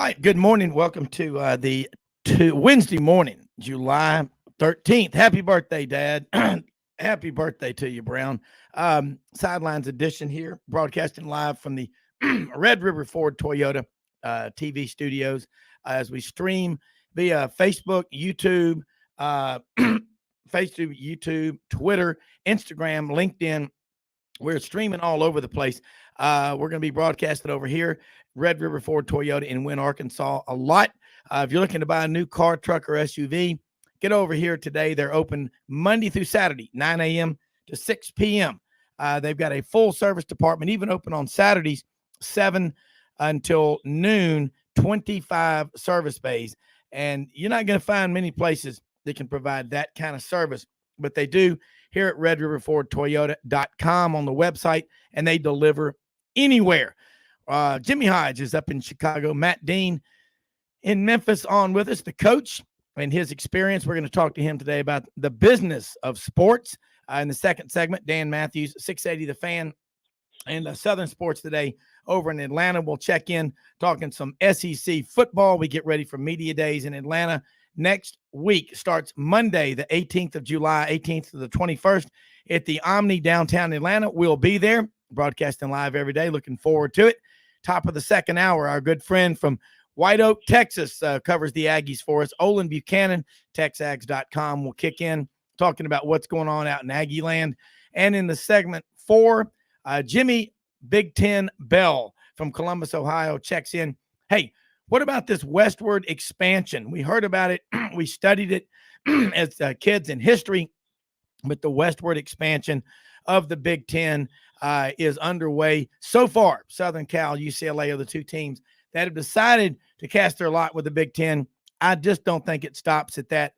All right, good morning. Welcome to the Wednesday morning, July 13th. Happy birthday, Dad. Happy birthday to you, Brown. Sidelines edition here, broadcasting live from the Red River Ford Toyota TV studios as we stream via Facebook, YouTube, Facebook, YouTube, Twitter, Instagram, LinkedIn. We're streaming all over the place. We're going to be broadcasted over here, Red River Ford Toyota in Wynn, Arkansas, a lot. If you're looking to buy a new car, truck, or SUV, get over here today. They're open Monday through Saturday, 9 a.m. to 6 p.m. They've got a full service department, even open on Saturdays, 7 until noon, 25 service bays. And you're not going to find many places that can provide that kind of service, but they do here at RedRiverFordToyota.com on the website, and they deliver anywhere. Jimmy Hodge is up in Chicago. Matt Dean in Memphis on with us, the coach and his experience. We're going to talk to him today about the business of sports. In the second segment, Dan Matthews, 680 The Fan, and Southern Sports Today over in Atlanta. We'll check in talking some SEC football. We get ready for Media Days in Atlanta. Next week starts Monday, the 18th of July, 18th to the 21st at the Omni downtown Atlanta. We'll be there broadcasting live every day. Looking forward to it. Top of the second hour, our good friend from White Oak, Texas, covers the Aggies for us. Olin Buchanan, TexAgs.com, will kick in talking about what's going on out in Aggie land. And in the segment 4, Jimmy Big Ten Bell from Columbus, Ohio, checks in. Hey, what about this westward expansion? We heard about it. We studied it as kids in history, but the westward expansion of the Big Ten is underway. So far, Southern Cal, UCLA are the two teams that have decided to cast their lot with the Big Ten. I just don't think it stops at that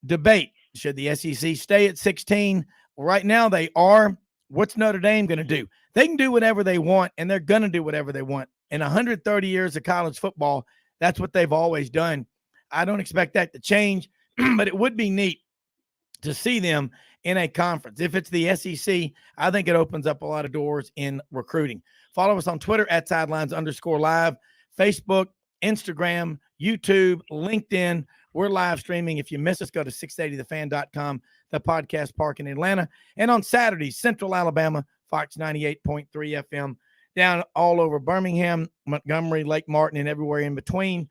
debate. Should the SEC stay at 16? Right now they are. What's Notre Dame going to do? They can do whatever they want, and they're going to do whatever they want. In 130 years of college football, that's what they've always done. I don't expect that to change, but it would be neat to see them in a conference. If it's the SEC, I think it opens up a lot of doors in recruiting. Follow us on Twitter at Sidelines_live, Facebook, Instagram, YouTube, LinkedIn. We're live streaming. If you miss us, go to 680thefan.com, the podcast park in Atlanta. And on Saturdays, Central Alabama, Fox 98.3 FM. Down all over Birmingham, Montgomery, Lake Martin, and everywhere in between.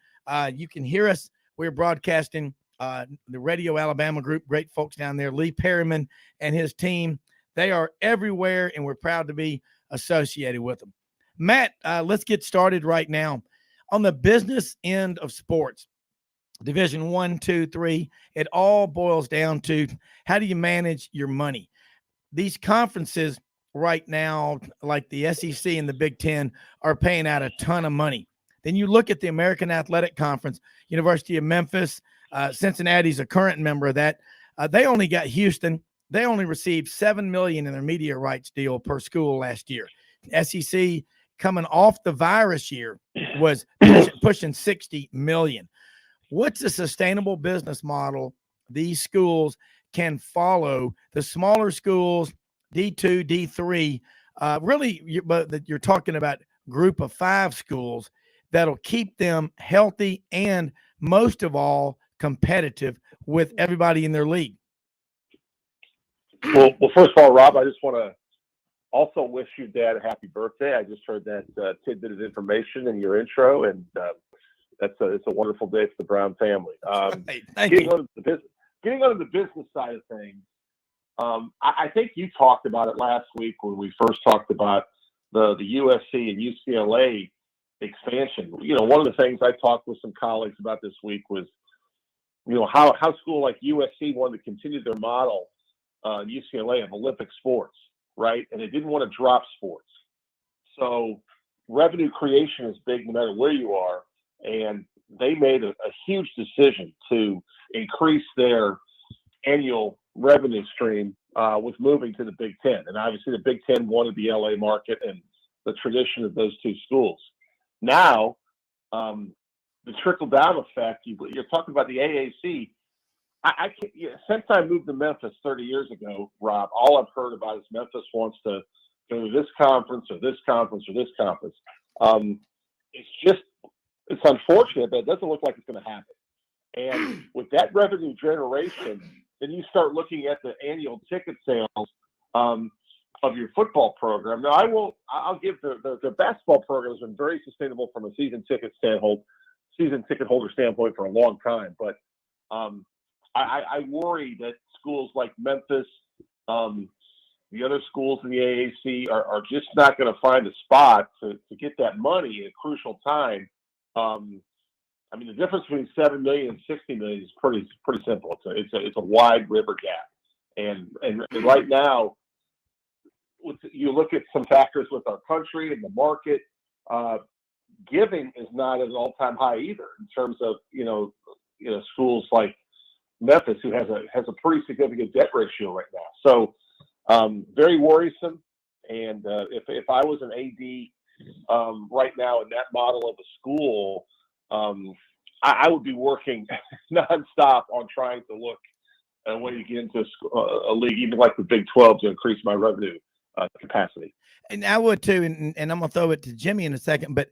You can hear us. We're broadcasting the Radio Alabama group. Great folks down there. Lee Perryman and his team. They are everywhere, and we're proud to be associated with them. Matt, let's get started right now. On the business end of sports, Division 1, 2, 3, it all boils down to how do you manage your money? These conferences right now, like the SEC and the Big Ten, are paying out a ton of money. Then you look at the American Athletic Conference, University of Memphis, Cincinnati's a current member of that. They only got Houston. They only received $7 million in their media rights deal per school last year. SEC, coming off the virus year, was pushing $60 million. What's a sustainable business model these schools can follow? The smaller schools, D2, D3, but you're talking about group of 5 schools that'll keep them healthy and, most of all, competitive with everybody in their league. Well, first of all, Rob, I just want to also wish you, Dad, a happy birthday. I just heard that tidbit of information in your intro, and it's a wonderful day for the Brown family. Thank you. Getting on the business side of things, I think you talked about it last week when we first talked about the USC and UCLA expansion. One of the things I talked with some colleagues about this week was, how a school like USC wanted to continue their model, UCLA, of Olympic sports, right? And they didn't want to drop sports. So revenue creation is big no matter where you are. And they made a huge decision to increase their annual revenue stream with moving to the Big Ten. And obviously the Big Ten wanted the LA market and the tradition of those two schools. Now, the trickle-down effect, you're talking about the AAC. Since I moved to Memphis 30 years ago, Rob, all I've heard about is Memphis wants to go to this conference or this conference or this conference. It's just It's unfortunate, but it doesn't look like it's going to happen. And with that revenue generation, then you start looking at the annual ticket sales of your football program. Now, I'll give the basketball program has been very sustainable from a season ticket holder standpoint for a long time. But I worry that schools like Memphis, the other schools in the AAC are just not going to find a spot to get that money at a crucial time. I mean, the difference between 7 million and 60 million is pretty simple. It's a wide river gap, and right now, you look at some factors with our country and the market. Giving is not at an all-time high either in terms of schools like Memphis, who has a pretty significant debt ratio right now. So very worrisome. And if I was an AD right now in that model of a school, I would be working nonstop on trying to look at a way to get into a league, even like the Big 12, to increase my revenue capacity. And I would too. And I'm going to throw it to Jimmy in a second, but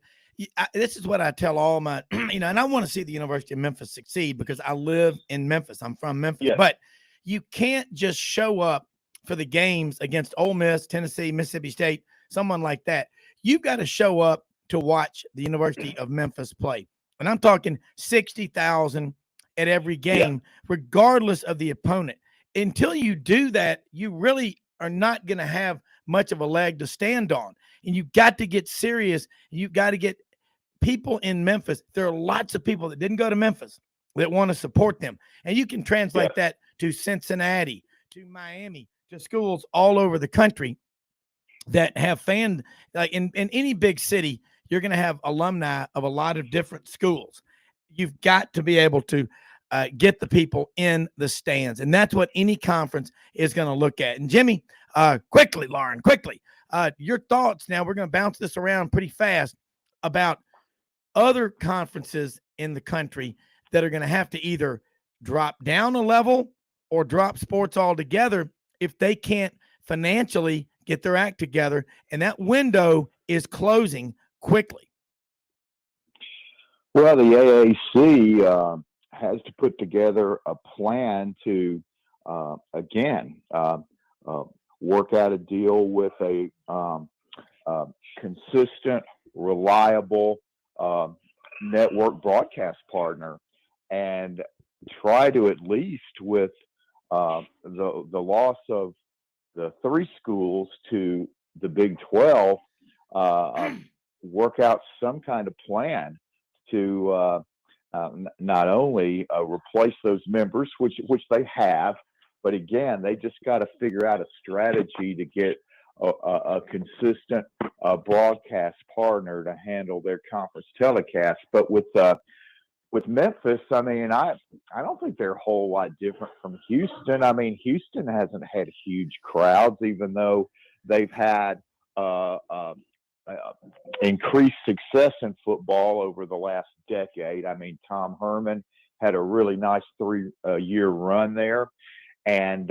this is what I tell all my, and I want to see the University of Memphis succeed because I live in Memphis. I'm from Memphis, Yes. But you can't just show up for the games against Ole Miss, Tennessee, Mississippi State, someone like that. You've got to show up to watch the University of Memphis play. And I'm talking 60,000 at every game, regardless of the opponent. Until you do that, you really are not going to have much of a leg to stand on. And you've got to get serious. You've got to get people in Memphis. There are lots of people that didn't go to Memphis that want to support them. And you can translate that to Cincinnati, to Miami, to schools all over the country that have fans. Like in any big city, you're going to have alumni of a lot of different schools. You've got to be able to get the people in the stands. And that's what any conference is going to look at. And Jimmy, quickly, Lauren, your thoughts. Now we're going to bounce this around pretty fast about other conferences in the country that are going to have to either drop down a level or drop sports altogether if they can't financially get their act together. And that window is closing quickly. Well, the AAC has to put together a plan to, work out a deal with a consistent, reliable network broadcast partner, and try to, at least with the loss of the 3 schools to the Big 12, work out some kind of plan to not only replace those members, which they have, but again, they just got to figure out a strategy to get a consistent broadcast partner to handle their conference telecast. But with Memphis, I mean, I don't think they're a whole lot different from Houston. I mean, Houston hasn't had huge crowds, even though they've had increased success in football over the last decade. I mean, Tom Herman had a really nice 3-year run there. And,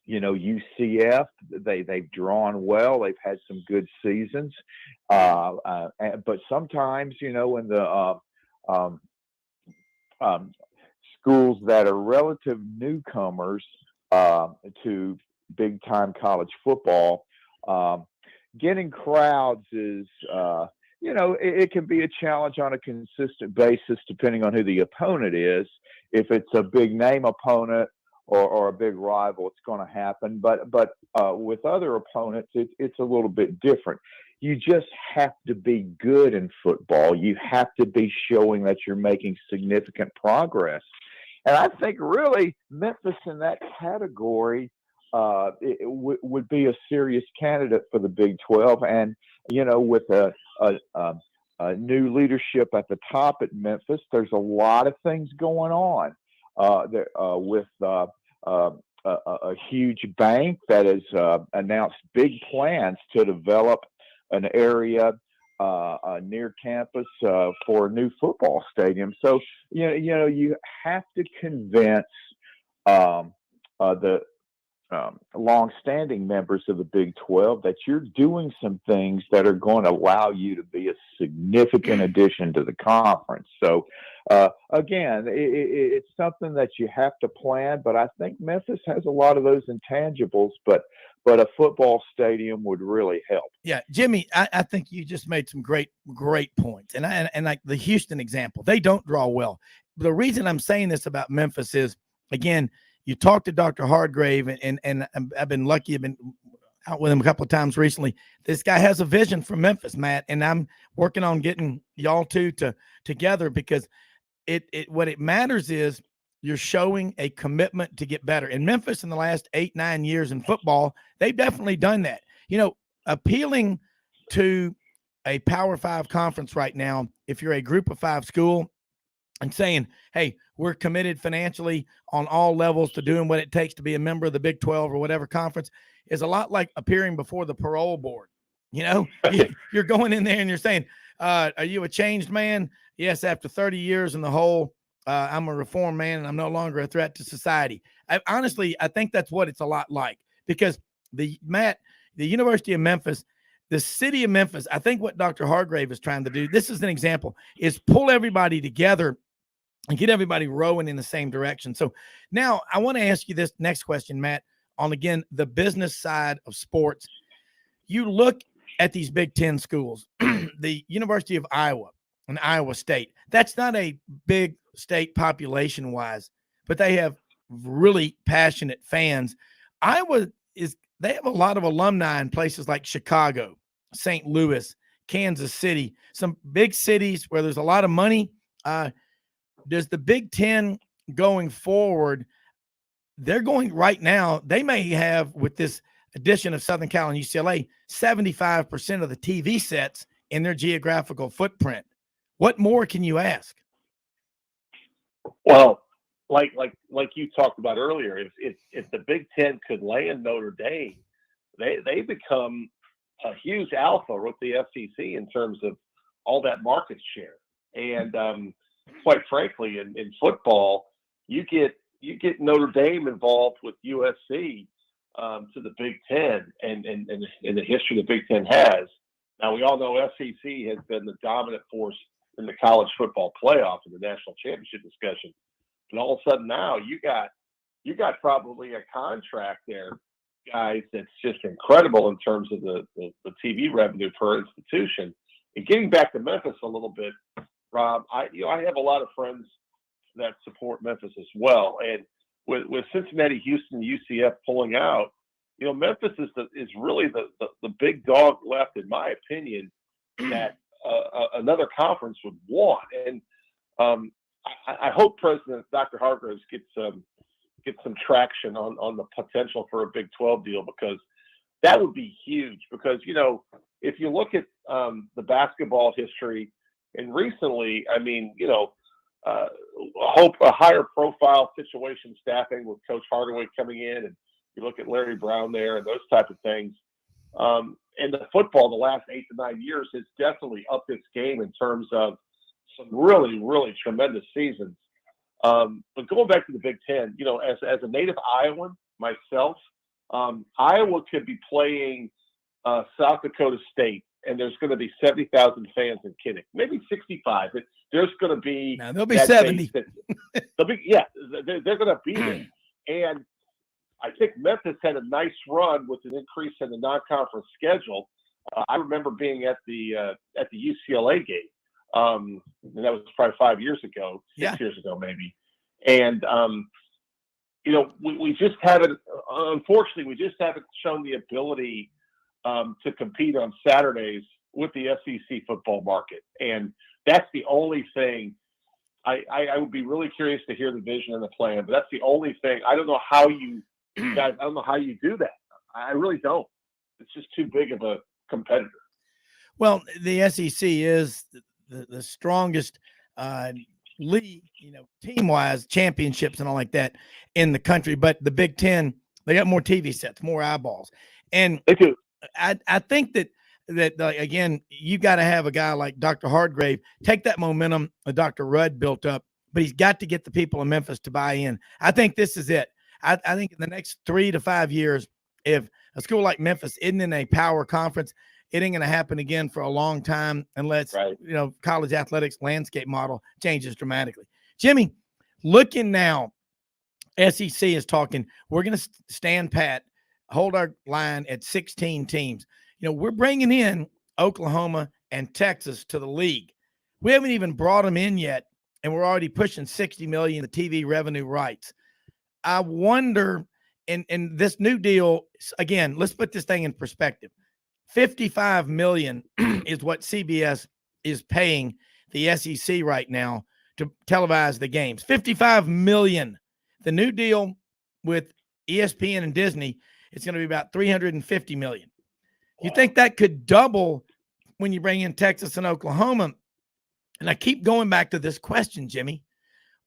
UCF, they've drawn well. They've had some good seasons. But sometimes, when the schools that are relative newcomers to big-time college football, getting crowds is, it can be a challenge on a consistent basis depending on who the opponent is. If it's a big-name opponent or a big rival, it's going to happen. But with other opponents, it's a little bit different. You just have to be good in football. You have to be showing that you're making significant progress. And I think really Memphis in that category would be a serious candidate for the Big 12. And, with a new leadership at the top at Memphis, there's a lot of things going on with a huge bank that has announced big plans to develop an area near campus for a new football stadium. So, you have to convince the longstanding members of the Big 12 that you're doing some things that are going to allow you to be a significant addition to the conference. So, again, it's something that you have to plan, but I think Memphis has a lot of those intangibles, but a football stadium would really help. Yeah, Jimmy, I think you just made some great points. And like the Houston example, they don't draw well. The reason I'm saying this about Memphis is, again, you talked to Dr. Hardgrave, and I've been lucky. I've been out with him a couple of times recently. This guy has a vision for Memphis, Matt, and I'm working on getting y'all two together, because what it matters is you're showing a commitment to get better. In Memphis, in the last 8-9 years in football, they've definitely done that. Appealing to a Power 5 conference right now, if you're a Group of 5 school, and saying, hey, we're committed financially on all levels to doing what it takes to be a member of the Big 12 or whatever conference, is a lot like appearing before the parole board. You're going in there and you're saying, are you a changed man? Yes, after 30 years in the hole, I'm a reformed man, and I'm no longer a threat to society. Honestly, I think that's what it's a lot like, because the University of Memphis, the city of Memphis, I think what Dr. Hargrave is trying to do, this is an example, is pull everybody together and get everybody rowing in the same direction. So now I want to ask you this next question, Matt, on, again, the business side of sports. You look at these Big Ten schools, the University of Iowa and Iowa State. That's not a big state population-wise, but they have really passionate fans. They have a lot of alumni in places like Chicago, St. Louis, Kansas City, some big cities where there's a lot of money. Does the Big Ten going forward, they're going right now, they may have, with this addition of Southern Cal and UCLA, 75% of the TV sets in their geographical footprint. What more can you ask? Well, like you talked about earlier, if the Big Ten could land Notre Dame, they become a huge alpha with the SEC in terms of all that market share. And quite frankly, in football, you get Notre Dame involved with USC to the Big Ten, and in the history the Big Ten has. Now, we all know SEC has been the dominant force in the college football playoff and the national championship discussion. And all of a sudden now you got probably a contract there, guys, that's just incredible in terms of the TV revenue per institution. And getting back to Memphis a little bit, Rob, I have a lot of friends that support Memphis as well. And with Cincinnati, Houston, UCF pulling out, Memphis is really the big dog left, in my opinion, that another conference would want. And I hope President Dr. Hargraves gets some traction on the potential for a Big 12 deal, because that would be huge. Because if you look at the basketball history, and recently, I mean, hope a higher profile situation staffing with Coach Hardaway coming in, and you look at Larry Brown there and those type of things. And the football the last 8 to 9 years has definitely upped its game in terms of some really, really tremendous seasons. But going back to the Big Ten, as a native Iowan myself, Iowa could be playing South Dakota State, and there's going to be 70,000 fans in Kinnick, maybe 65. But there's going to be there'll be 70. They're going to be there. And I think Memphis had a nice run with an increase in the non-conference schedule. I remember being at the UCLA game, and that was probably 5 years ago, 6 years ago maybe. And we just haven't. Unfortunately, we just haven't shown the ability to compete on Saturdays with the SEC football market, and that's the only thing. I would be really curious to hear the vision and the plan, but that's the only thing. I don't know how you guys. I don't know how you do that. I really don't. It's just too big of a competitor. Well, the SEC is the strongest league, team-wise, championships and all like that in the country. But the Big Ten, they got more TV sets, more eyeballs, and they do. I think that again, you got to have a guy like Dr. Hardgrave take that momentum that Dr. Rudd built up, but he's got to get the people in Memphis to buy in. I think this is it. I think in the next 3 to 5 years, if a school like Memphis isn't in a power conference, it ain't going to happen again for a long time unless, Right. college athletics landscape model changes dramatically. Jimmy, looking now, SEC is talking, we're going to stand pat, hold our line at 16 teams. We're bringing in Oklahoma and Texas to the league. We haven't even brought them in yet, and we're already pushing 60 million in the TV revenue rights. I wonder, in this new deal, again, let's put this thing in perspective. 55 million is what CBS is paying the SEC right now to televise the games. 55 million. The new deal with ESPN and Disney, it's going to be about 350 million. Wow. You think that could double when you bring in Texas and Oklahoma? And I keep going back to this question, Jimmy.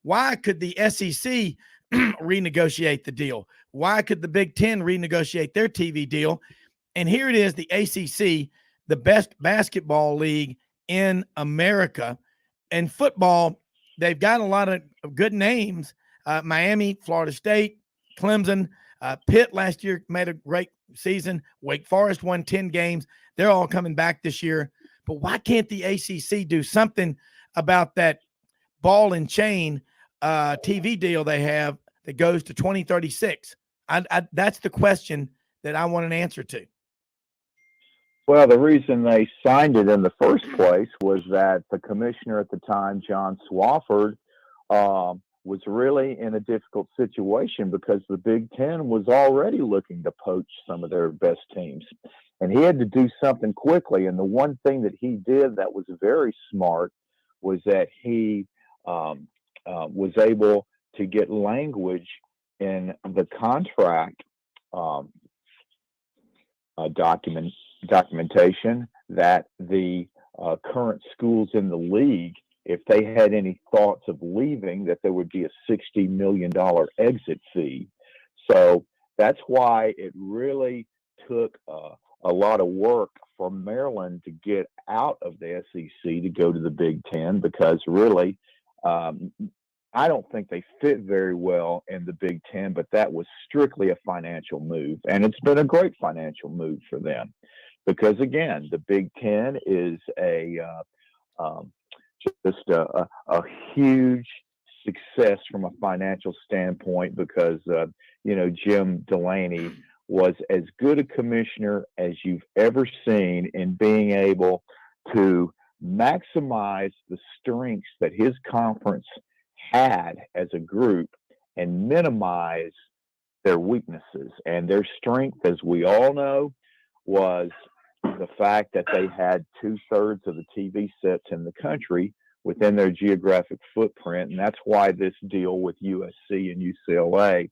Why could the SEC renegotiate the deal? Why could the Big Ten renegotiate their TV deal? And here it is, the ACC, the best basketball league in America. And football, they've got a lot of good names. Miami, Florida State, Clemson, Pitt last year made a great season. Wake Forest won 10 games. They're all coming back this year. But why can't the ACC do something about that ball and chain TV deal they have that goes to 2036? That's the question that I want an answer to. Well, the reason they signed it in the first place was that the commissioner at the time, John Swofford, was really in a difficult situation because the Big Ten was already looking to poach some of their best teams. And he had to do something quickly. And the one thing that he did that was very smart was that he was able to get language in the contract documentation that the current schools in the league, if they had any thoughts of leaving, that there would be a $60 million exit fee. So that's why it really took a lot of work for Maryland to get out of the SEC to go to the Big Ten, because really, I don't think they fit very well in the Big Ten, but that was strictly a financial move. And it's been a great financial move for them because, again, the Big Ten is just a huge success from a financial standpoint because, Jim Delaney was as good a commissioner as you've ever seen in being able to maximize the strengths that his conference had as a group and minimize their weaknesses. And their strength, as we all know, was the fact that they had 2/3 of the TV sets in the country within their geographic footprint. And that's why this deal with USC and UCLA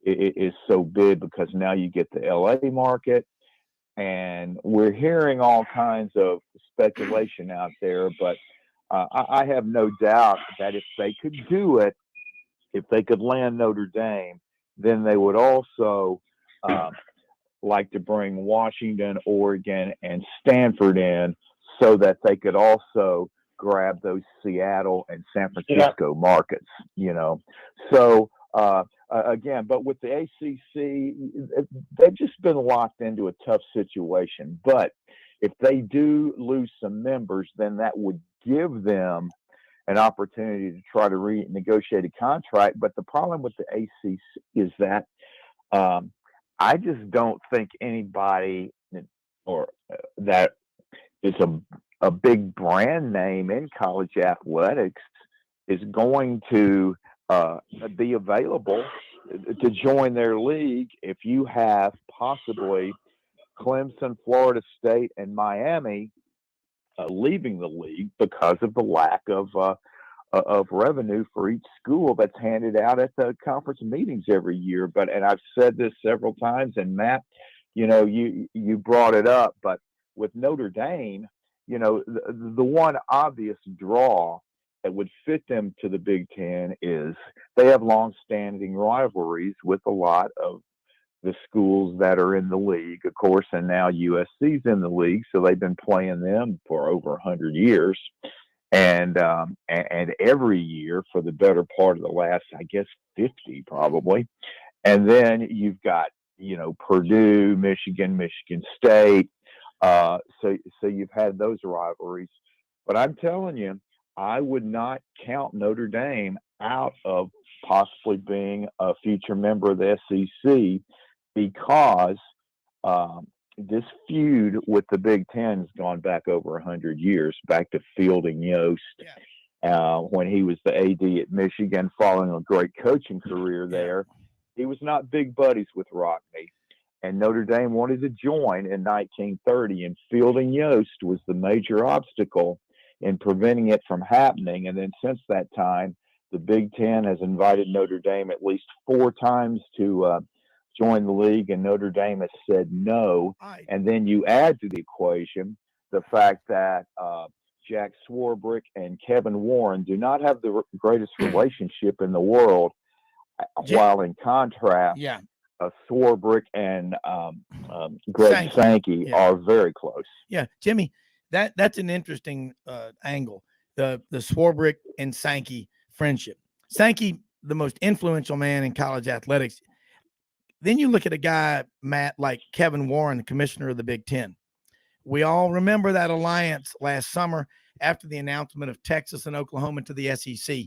is so big, because now you get the LA market. And we're hearing all kinds of speculation out there, but I have no doubt that if they could do it, if they could land Notre Dame, then they would also like to bring Washington, Oregon, and Stanford in so that they could also grab those Seattle and San Francisco markets, So, again, but with the ACC, they've just been locked into a tough situation. But if they do lose some members, then that would give them an opportunity to try to renegotiate a contract. But the problem with the ACC is that I just don't think anybody that is a big brand name in college athletics is going to be available to join their league if you have possibly Clemson, Florida State, and Miami leaving the league because of the lack of revenue for each school that's handed out at the conference meetings every year. And I've said this several times, and Matt, you brought it up, but with Notre Dame, the one obvious draw that would fit them to the Big Ten is they have long-standing rivalries with a lot of the schools that are in the league, of course, and now USC's in the league, so they've been playing them for over 100 years. And every year for the better part of the last, I guess, 50 probably. And then you've got, Purdue, Michigan State. So you've had those rivalries. But I'm telling you, I would not count Notre Dame out of possibly being a future member of the SEC because this feud with the Big Ten has gone back over 100 years, back to Fielding Yost. When he was the AD at Michigan, following a great coaching career there. He was not big buddies with Rockne. And Notre Dame wanted to join in 1930, and Fielding Yost was the major obstacle in preventing it from happening. And then since that time, the Big Ten has invited Notre Dame at least 4 times to join the league, and Notre Dame has said no. And then you add to the equation the fact that Jack Swarbrick and Kevin Warren do not have the greatest relationship in the world, while in contrast, Swarbrick and Greg Sankey are very close. Yeah, Jimmy, that's an interesting angle. The Swarbrick and Sankey friendship. Sankey, the most influential man in college athletics. Then you look at a guy, Matt, like Kevin Warren, the commissioner of the Big Ten. We all remember that alliance last summer after the announcement of Texas and Oklahoma to the SEC.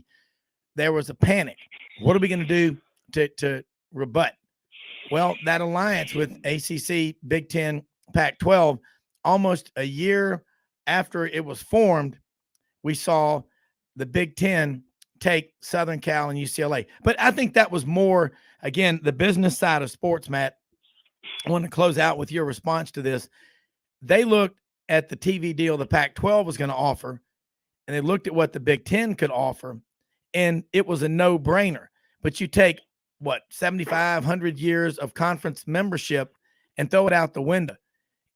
There was a panic. What are we going to do to rebut? Well, that alliance with ACC, Big Ten, Pac-12, almost a year after it was formed, we saw the Big Ten take Southern Cal and UCLA. But I think that was more, again, the business side of sports, Matt. I want to close out with your response to this. They looked at the TV deal the Pac-12 was going to offer, and they looked at what the Big Ten could offer, and it was a no-brainer. But you take, 7,500 years of conference membership and throw it out the window.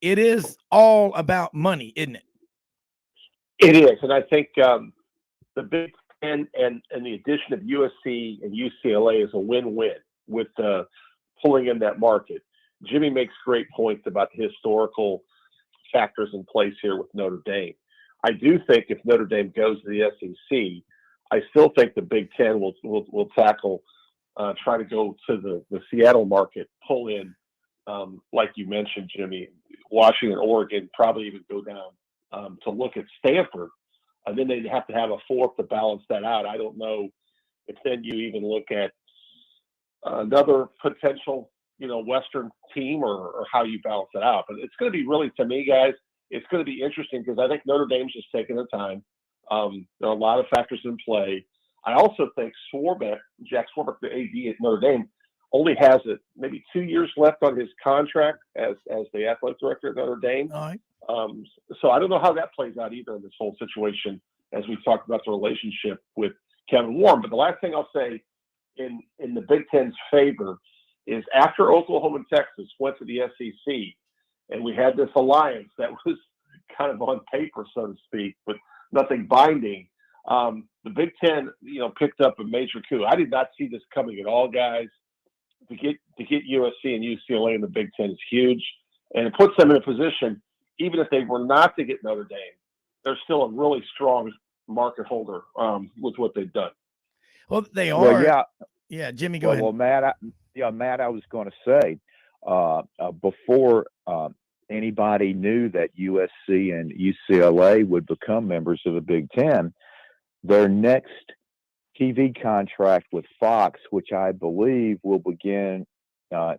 It is all about money, isn't it? It is, and I think the Big Ten and the addition of USC and UCLA is a win-win with pulling in that market. Jimmy makes great points about the historical factors in place here with Notre Dame. I do think if Notre Dame goes to the SEC, I still think the Big Ten will tackle, try to go to the Seattle market, pull in, like you mentioned, Jimmy, Washington, Oregon, probably even go down to look at Stanford. And then they'd have to have a fourth to balance that out. I don't know if then you even look at another potential, Western team or how you balance it out. But it's going to be really, to me, guys, it's going to be interesting because I think Notre Dame's just taking their time. There are a lot of factors in play. I also think Jack Swarbrick, the AD at Notre Dame, only has maybe 2 years left on his contract as the athletic director at Notre Dame. All right. So I don't know how that plays out either in this whole situation as we talked about the relationship with Kevin Warren. But the last thing I'll say in the Big Ten's favor is after Oklahoma and Texas went to the SEC and we had this alliance that was kind of on paper, so to speak, but nothing binding. The Big Ten, picked up a major coup. I did not see this coming at all, guys. To get USC and UCLA in the Big Ten is huge, and it puts them in a position, even if they were not to get Notre Dame, they're still a really strong market holder with what they've done. Well, they are. Well, yeah, Jimmy, go ahead. Well, Matt, I was going to say before anybody knew that USC and UCLA would become members of the Big Ten, their next TV contract with Fox, which I believe will begin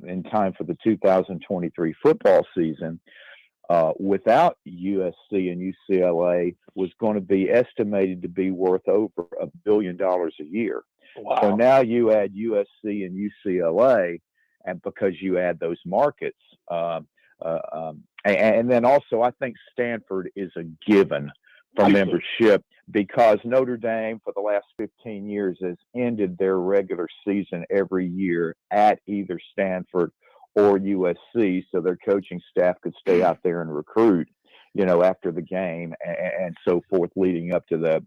in time for the 2023 football season, without USC and UCLA, was going to be estimated to be worth over $1 billion a year. Wow. So now you add USC and UCLA, and because you add those markets, and then also I think Stanford is a given for membership because Notre Dame for the last 15 years has ended their regular season every year at either Stanford or USC, so their coaching staff could stay out there and recruit, after the game and so forth, leading up to the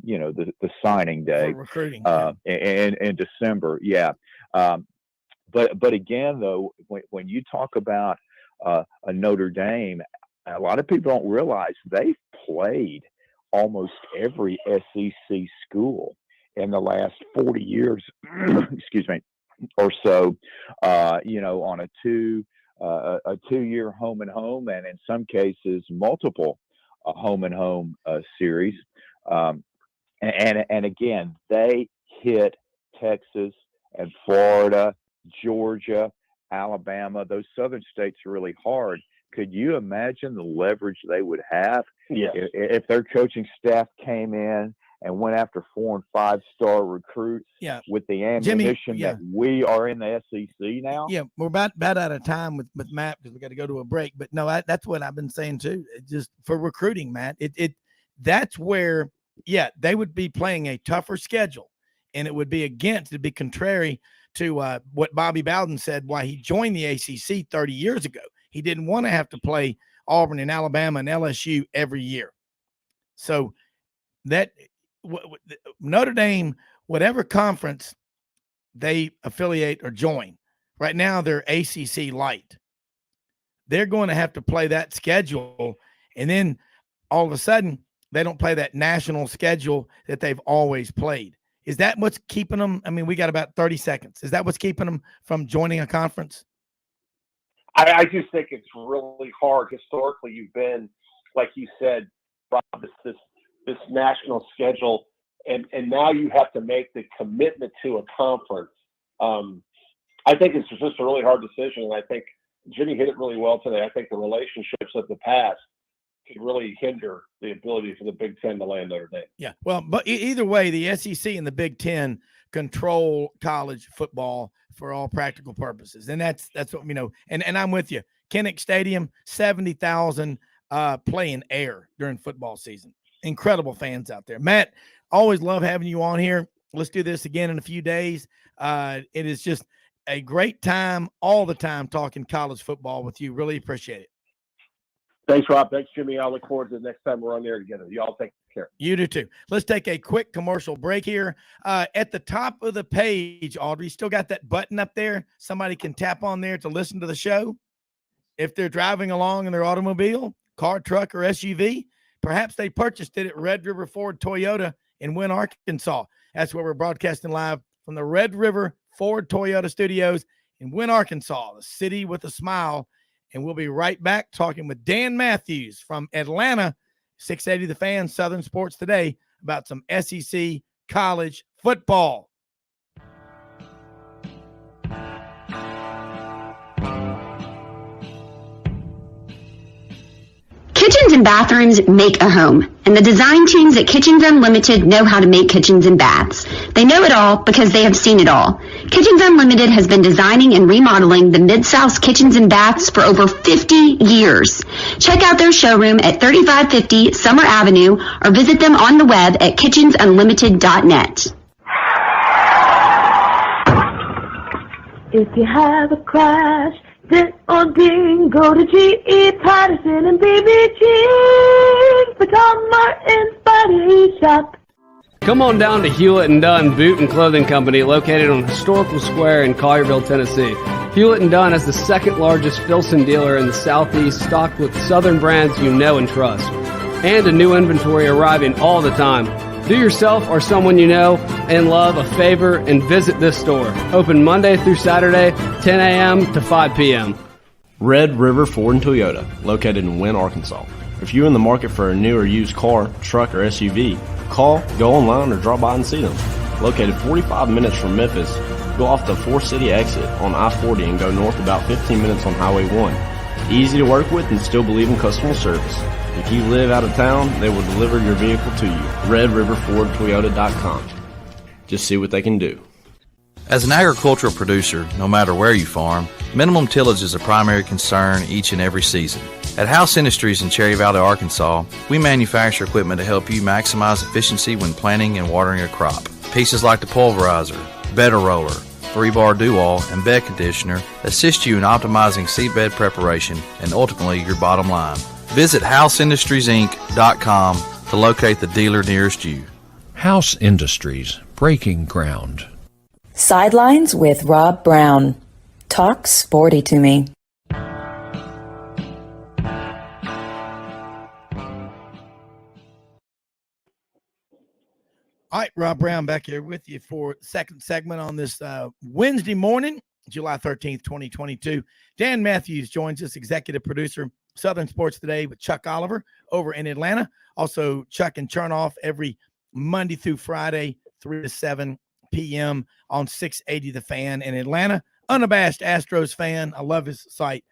signing day recruiting in December. Yeah. But again, though, when you talk about a Notre Dame, a lot of people don't realize they've played almost every SEC school in the last 40 years. Excuse me. or so, on a 2-year home and home, and in some cases multiple home and home series. Um, and again, they hit Texas and Florida, Georgia, Alabama, those southern states really hard. Could you imagine the leverage they would have if their coaching staff came in and went after 4 and 5-star recruits with the ammunition that we are in the SEC now? Yeah, we're about out of time with Matt because we got to go to a break. But no, that's what I've been saying too. Just for recruiting, Matt, that's where they would be playing a tougher schedule, and it'd be contrary to what Bobby Bowden said why he joined the ACC 30 years ago. He didn't want to have to play Auburn and Alabama and LSU every year. So that Notre Dame, whatever conference they affiliate or join, right now they're ACC light. They're going to have to play that schedule, and then all of a sudden they don't play that national schedule that they've always played. Is that what's keeping them? I mean, we got about 30 seconds. Is that what's keeping them from joining a conference? I just think it's really hard. Historically, you've been, like you said, Rob, this national schedule, and now you have to make the commitment to a conference. I think it's just a really hard decision, and I think Jimmy hit it really well today. I think the relationships of the past could really hinder the ability for the Big Ten to land Notre Dame. Yeah, well, but either way, the SEC and the Big Ten control college football for all practical purposes, and that's what we know. And I'm with you. Kinnick Stadium, 70,000 playing air during football season. Incredible fans out there. Matt, always love having you on here. Let's do this again in a few days. It is just a great time all the time talking college football with you. Really appreciate it. Thanks, Rob. Thanks, Jimmy. I look forward to the next time we're on there together. Y'all take care. You do too. Let's take a quick commercial break here. At the top of the page, Audrey, still got that button up there. Somebody can tap on there to listen to the show. If they're driving along in their automobile, car, truck, or SUV, perhaps they purchased it at Red River Ford Toyota in Wynn, Arkansas. That's where we're broadcasting live from the Red River Ford Toyota Studios in Wynn, Arkansas, the city with a smile. And we'll be right back talking with Dan Matthews from Atlanta, 680 The Fan, Southern Sports Today, about some SEC college football. Kitchens and bathrooms make a home, and the design teams at Kitchens Unlimited know how to make kitchens and baths. They know it all because they have seen it all. Kitchens Unlimited has been designing and remodeling the Mid-South's kitchens and baths for over 50 years. Check out their showroom at 3550 Summer Avenue or visit them on the web at kitchensunlimited.net. If you have a crash, dent or ding, go to G.E. Patterson and BB Jeans for Tom Martin's Body Shop. Come on down to Hewlett & Dunn Boot and Clothing Company, located on Historical Square in Collierville, Tennessee. Hewlett & Dunn is the second largest Filson dealer in the Southeast, stocked with Southern brands you know and trust. And a new inventory arriving all the time. Do yourself or someone you know and love a favor and visit this store. Open Monday through Saturday, 10 a.m. to 5 p.m. Red River Ford and Toyota, located in Wynn, Arkansas. If you're in the market for a new or used car, truck, or SUV, call, go online, or drop by and see them. Located 45 minutes from Memphis, go off the 4-City exit on I-40 and go north about 15 minutes on Highway 1. Easy to work with and still believe in customer service. If you live out of town, they will deliver your vehicle to you. RedRiverFordToyota.com. Just see what they can do. As an agricultural producer, no matter where you farm, minimum tillage is a primary concern each and every season. At House Industries in Cherry Valley, Arkansas, we manufacture equipment to help you maximize efficiency when planting and watering a crop. Pieces like the pulverizer, bedder roller, 3-bar do-all, and bed conditioner assist you in optimizing seedbed preparation and ultimately your bottom line. Visit HouseIndustriesInc.com to locate the dealer nearest you. House Industries, breaking ground. Sidelines with Rob Brown. Talk sporty to me. All right, Rob Brown back here with you for the second segment on this Wednesday morning, July 13th, 2022. Dan Matthews joins us, executive producer, Southern Sports Today with Chuck Oliver over in Atlanta. Also, Chuck and Chernoff every Monday through Friday, 3 to 7 p.m. on 680 The Fan in Atlanta. Unabashed Astros fan. I love his site.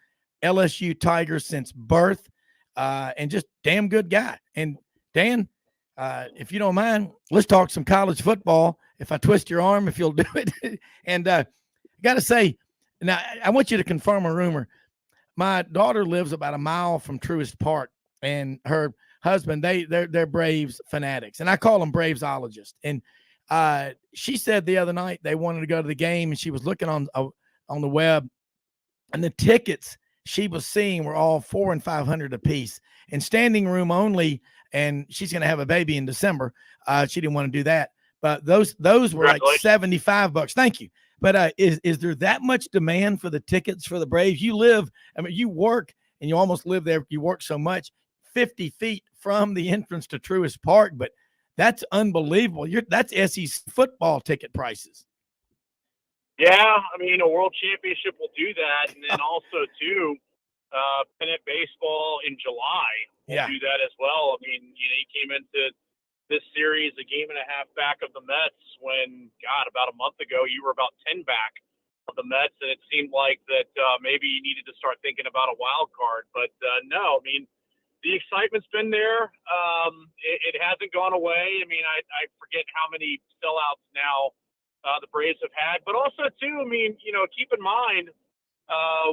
LSU Tigers since birth, and just damn good guy. And Dan, if you don't mind, let's talk some college football. If I twist your arm, if you'll do it. And I got to say, now I want you to confirm a rumor. My daughter lives about a mile from Truist Park, and her husband, they're Braves fanatics, and I call them Bravesologists. And she said the other night they wanted to go to the game, and she was looking on the web, and the tickets she was seeing were all $400 and $500 a piece, and standing room only. And she's going to have a baby in December. She didn't want to do that, but those were like $75. Thank you. But is there that much demand for the tickets for the Braves? You live, I mean, you work and you almost live there. You work so much, 50 feet from the entrance to Truist Park, but that's unbelievable. That's SEC football ticket prices. Yeah, I mean, a world championship will do that. And then also, too, pennant baseball in July will do that as well. I mean, you came into this series a game and a half back of the Mets when, God, about a month ago, you were about 10 back of the Mets, and it seemed like that maybe you needed to start thinking about a wild card. But no, I mean, the excitement's been there. It hasn't gone away. I mean, I forget how many sellouts now the Braves have had. But also, too, I mean, keep in mind,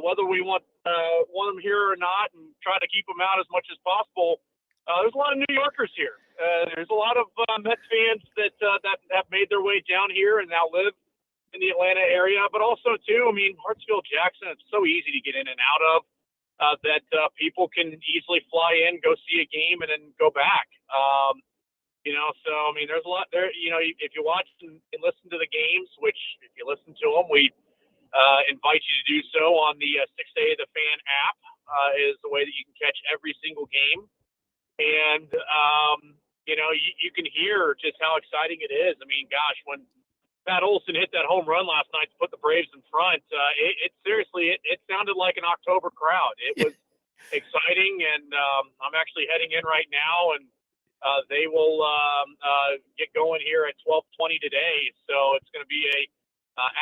whether we want them here or not and try to keep them out as much as possible, there's a lot of New Yorkers here. There's a lot of Mets fans that have made their way down here and now live in the Atlanta area. But also, too, I mean, Hartsfield Jackson, it's so easy to get in and out of that people can easily fly in, go see a game, and then go back. So, I mean, there's a lot there. If you watch and listen to the games, which if you listen to them, we invite you to do so on the 6A The Fan app is the way that you can catch every single game. And, you can hear just how exciting it is. I mean, gosh, when Matt Olson hit that home run last night to put the Braves in front, it seriously sounded like an October crowd. It was exciting, and I'm actually heading in right now, and they will get going here at 12:20 today. So it's going to be a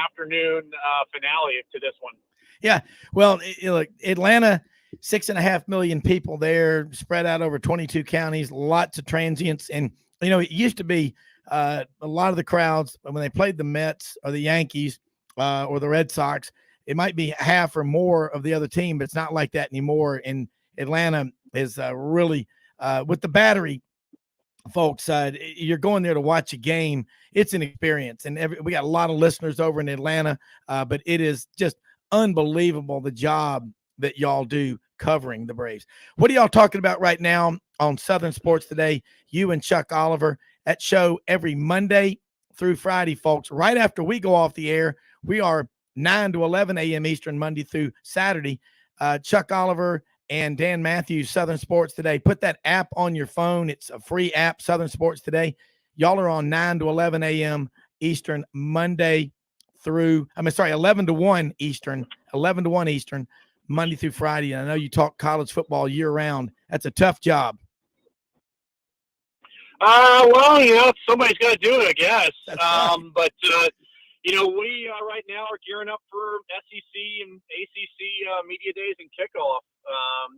afternoon finale to this one. Yeah, well, look, Atlanta, 6.5 million people there, spread out over 22 counties, lots of transients, and it used to be a lot of the crowds when they played the Mets or the Yankees or the Red Sox, it might be half or more of the other team, but it's not like that anymore. And Atlanta is really with the Battery. Folks, you're going there to watch a game. It's an experience, and we got a lot of listeners over in Atlanta, but it is just unbelievable the job that y'all do covering the Braves. What are y'all talking about right now on Southern Sports Today? You and Chuck Oliver, that show every Monday through Friday, folks. Right after we go off the air, we are 9 to 11 a.m. Eastern, Monday through Saturday. Chuck Oliver and Dan Matthews, Southern Sports Today. Put that app on your phone. It's a free app, Southern Sports Today. Y'all are on 9 to 11 a.m. Eastern, Monday through, 11 to 1 Eastern, 11 to 1 Eastern, Monday through Friday. And I know you talk college football year round. That's a tough job. Well, somebody's got to do it, I guess. Right. But we right now are gearing up for SEC and ACC media days and kickoff.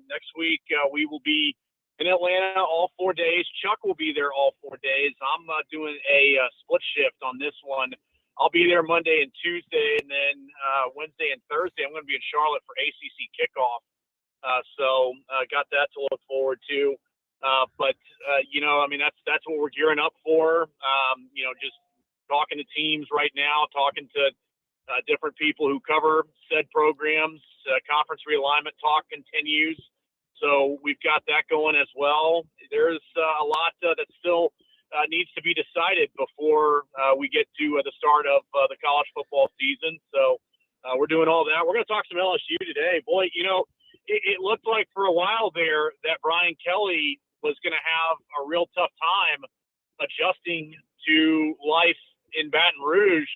Next week, we will be in Atlanta all 4 days. Chuck will be there all 4 days. I'm doing a split shift on this one. I'll be there Monday and Tuesday, and then Wednesday and Thursday, I'm going to be in Charlotte for ACC kickoff. So got that to look forward to. But that's what we're gearing up for. Just talking to teams right now, talking to different people who cover said programs. Conference realignment talk continues. So we've got that going as well. There's a lot that still needs to be decided before we get to the start of the college football season. So we're doing all that. We're going to talk some LSU today. Boy, it looked like for a while there that Brian Kelly was going to have a real tough time adjusting to life in Baton Rouge.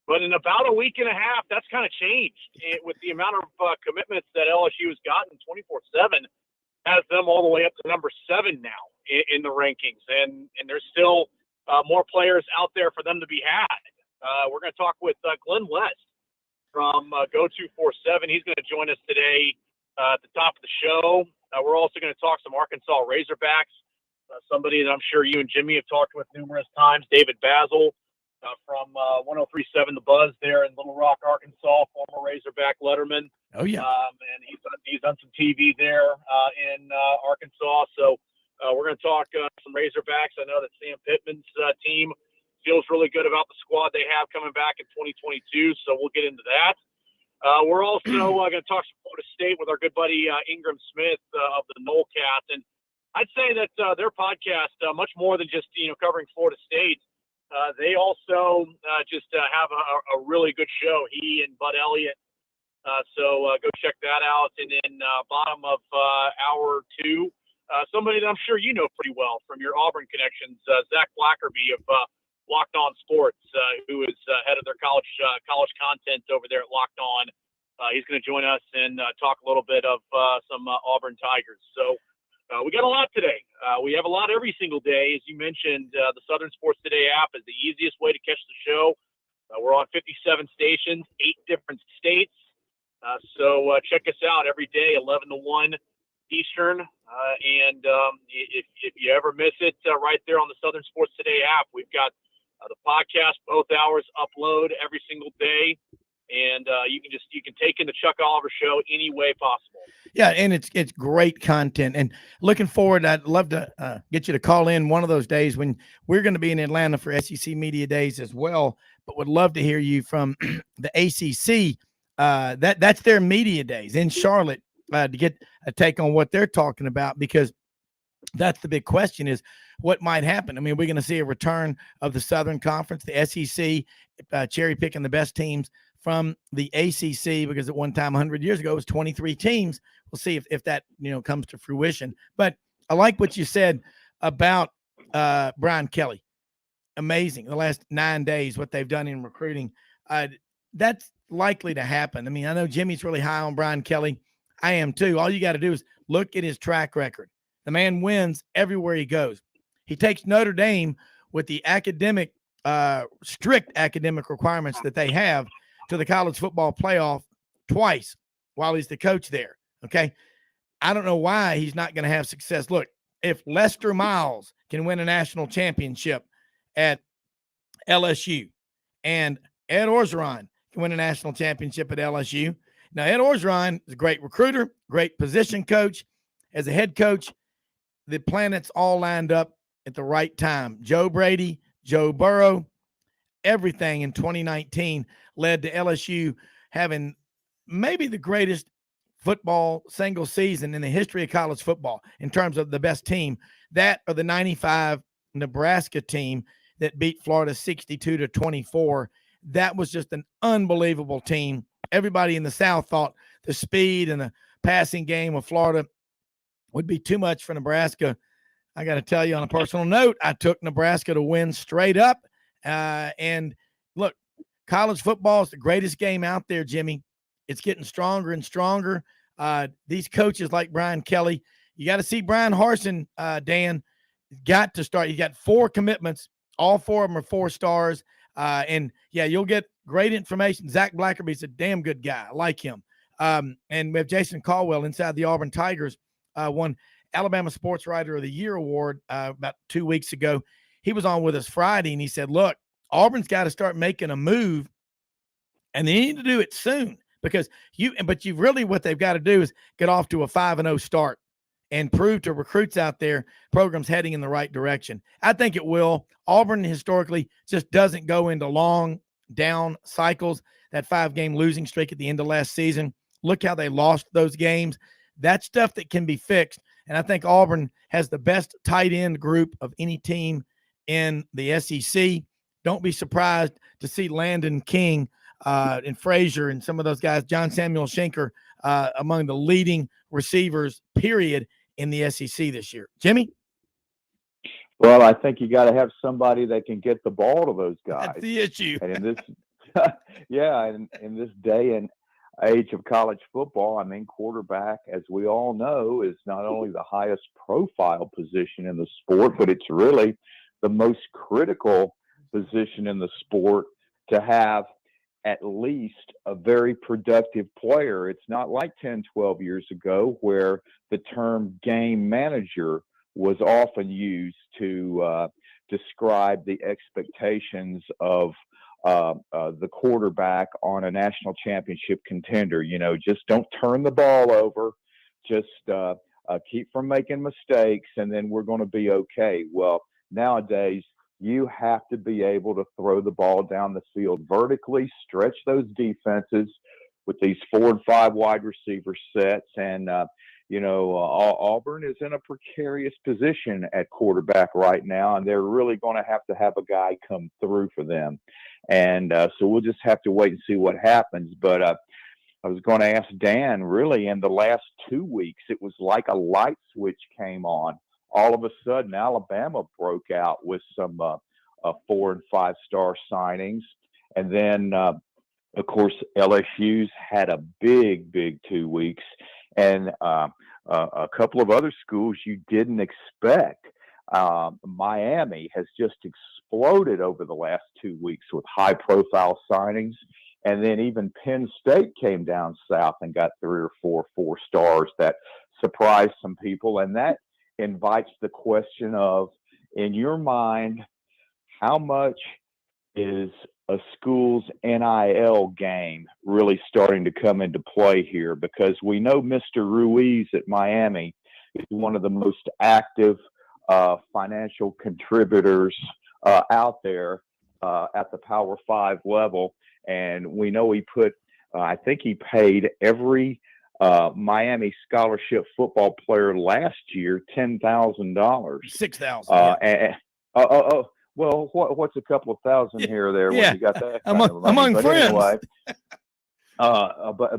But in about a week and a half, that's kind of changed with the amount of commitments that LSU has gotten 24/7 has them all the way up to number 7 now in the rankings. And there's still more players out there for them to be had. We're going to talk with Glenn West from Go247. He's going to join us today at the top of the show. We're also going to talk some Arkansas Razorbacks, somebody that I'm sure you and Jimmy have talked with numerous times, David Basil from 103.7 The Buzz there in Little Rock, Arkansas, former Razorback letterman. Oh, yeah. And he's done some TV there in Arkansas. So we're going to talk some Razorbacks. I know that Sam Pittman's team feels really good about the squad they have coming back in 2022, so we'll get into that. We're also going to talk some Florida State with our good buddy Ingram Smith of the Nolecast. And I'd say that their podcast, much more than just covering Florida State, they also just have a really good show. He and Bud Elliott. So go check that out. And then bottom of hour 2, somebody that I'm sure you know pretty well from your Auburn connections, Zach Blackerby of Locked On Sports, who is head of their college content over there at Locked On. He's going to join us and talk a little bit of some Auburn Tigers. So we got a lot today. We have a lot every single day. As you mentioned, the Southern Sports Today app is the easiest way to catch the show. We're on 57 stations, 8 different states. So check us out every day, 11 to 1 Eastern. And if you ever miss it, right there on the Southern Sports Today app, we've got the podcast, both hours upload every single day. And you can take in the Chuck Oliver Show any way possible. Yeah, and it's great content. And looking forward, I'd love to get you to call in one of those days when we're going to be in Atlanta for SEC Media Days as well. But would love to hear you from the ACC. That's their media days in Charlotte to get a take on what they're talking about, because that's the big question is what might happen. I mean, we're going to see a return of the Southern Conference, the SEC, cherry picking the best teams from the ACC, because at one time 100 years ago it was 23 teams. We'll see if that comes to fruition. But I like what you said about Brian Kelly. Amazing. The last 9 days, what they've done in recruiting. That's likely to happen. I mean, I know Jimmy's really high on Brian Kelly. I am too. All you got to do is look at his track record. The man wins everywhere he goes. He takes Notre Dame with the strict academic requirements that they have to the college football playoff twice while he's the coach there. Okay. I don't know why he's not going to have success. Look, if Lester Miles can win a national championship at LSU and Ed Orgeron can win a national championship at LSU. Now, Ed Orgeron is a great recruiter, great position coach. As a head coach, the planets all lined up at the right time. Joe Brady, Joe Burrow, everything in 2019 led to LSU having maybe the greatest football single season in the history of college football in terms of the best team. That or the 95 Nebraska team that beat Florida 62-24. That was just an unbelievable team. Everybody in the South thought the speed and the passing game of Florida would be too much for Nebraska. I got to tell you on a personal note, I took Nebraska to win straight up. And look, college football is the greatest game out there, Jimmy. It's getting stronger and stronger. These coaches like Brian Kelly, you got to see Brian Harsin, Dan, got to start. He's got 4 commitments. All 4 of them are 4 stars. And yeah, you'll get great information. Zach Blackerby's a damn good guy. I like him. And we have Jason Caldwell inside the Auburn Tigers, won Alabama Sports Writer of the Year award about 2 weeks ago. He was on with us Friday, and he said, look, Auburn's got to start making a move, and they need to do it soon, because what they've got to do is get off to a 5-0 start and prove to recruits out there program's heading in the right direction. I think it will. Auburn historically just doesn't go into long down cycles. That 5-game losing streak at the end of last season, look how they lost those games. That's stuff that can be fixed. And I think Auburn has the best tight end group of any team in the SEC. Don't be surprised to see Landon King and Frazier and some of those guys, John Samuel Schenker, among the leading receivers, period, in the SEC this year. Jimmy? Well, I think you got to have somebody that can get the ball to those guys. That's the issue. And in this, yeah, in this day and age of college football, I mean, quarterback, as we all know, is not only the highest profile position in the sport, but it's really the most critical position in the sport to have at least a very productive player. It's not like 10, 12 years ago where the term game manager was often used to describe the expectations of the quarterback on a national championship contender. You know, just don't turn the ball over, just keep from making mistakes, and then we're going to be okay. Well, nowadays, you have to be able to throw the ball down the field vertically, stretch those defenses with these 4 and 5 wide receiver sets. And, Auburn is in a precarious position at quarterback right now, and they're really going to have a guy come through for them. And so we'll just have to wait and see what happens. But I was going to ask Dan, really, in the last 2 weeks, it was like a light switch came on. All of a sudden, Alabama broke out with some 4 and 5 star signings. And then, of course, LSU's had a big 2 weeks. And a couple of other schools you didn't expect. Miami has just exploded over the last 2 weeks with high-profile signings. And then even Penn State came down south and got 3 or 4 4-stars that surprised some people. And that invites the question of, in your mind, how much is a school's NIL game really starting to come into play here? Because we know Mr. Ruiz at Miami is one of the most active financial contributors out there at the Power 5 level. And we know he put, I think he paid every Miami scholarship football player last year $10,000. $6,000. Well, what's a couple of thousand here or there when you got that kind of money? Among but friends. Anyway,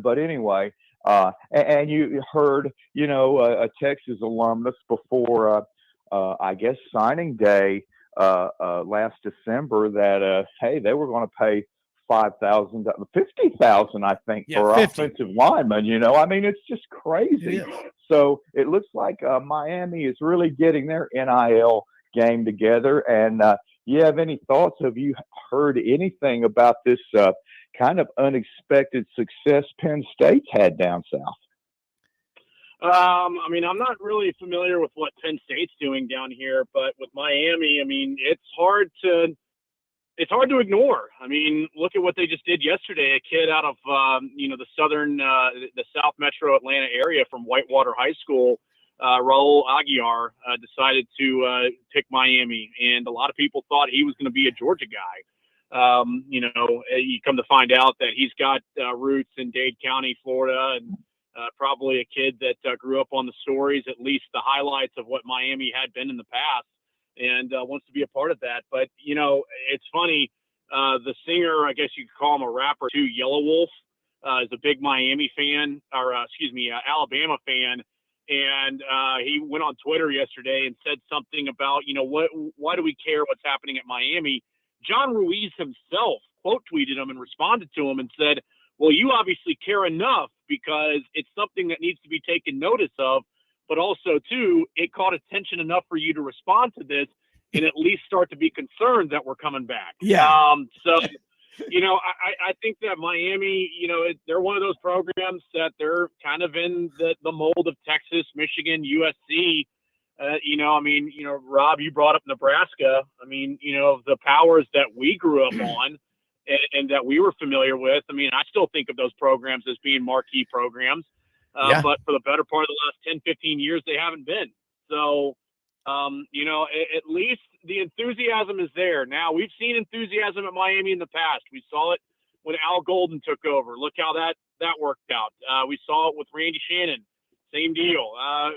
but anyway, and you heard, a Texas alumnus before, I guess, signing day last December that, hey, they were going to pay $5,000, $50,000, I think, for 50. offensive linemen. I mean, it's just crazy. So it looks like Miami is really getting their NIL game together. And you have any thoughts? Have you heard anything about this kind of unexpected success Penn State's had down south? I mean, I'm not really familiar with what Penn State's doing down here, but with Miami, I mean, it's hard to ignore. I mean, look at what they just did yesterday. A kid out of, the South Metro Atlanta area from Whitewater High School, Raul Aguiar, decided to pick Miami. And a lot of people thought he was going to be a Georgia guy. You come to find out that he's got roots in Dade County, Florida, and probably a kid that grew up on the stories, at least the highlights of what Miami had been in the past, and wants to be a part of that. But, it's funny. The singer, I guess you could call him a rapper too, Yellow Wolf, is a big Miami fan, or Alabama fan. And he went on Twitter yesterday and said something about, why do we care what's happening at Miami? John Ruiz himself quote tweeted him and responded to him and said, well, you obviously care enough because it's something that needs to be taken notice of, but also, too, it caught attention enough for you to respond to this and at least start to be concerned that we're coming back. Yeah. I think that Miami, they're one of those programs that they're kind of in the mold of Texas, Michigan, USC. Rob, you brought up Nebraska. I mean, the powers that we grew up on and that we were familiar with. I mean, I still think of those programs as being marquee programs. But for the better part of the last 10, 15 years, they haven't been. So, at least the enthusiasm is there. Now, we've seen enthusiasm at Miami in the past. We saw it when Al Golden took over. Look how that worked out. We saw it with Randy Shannon. Same deal.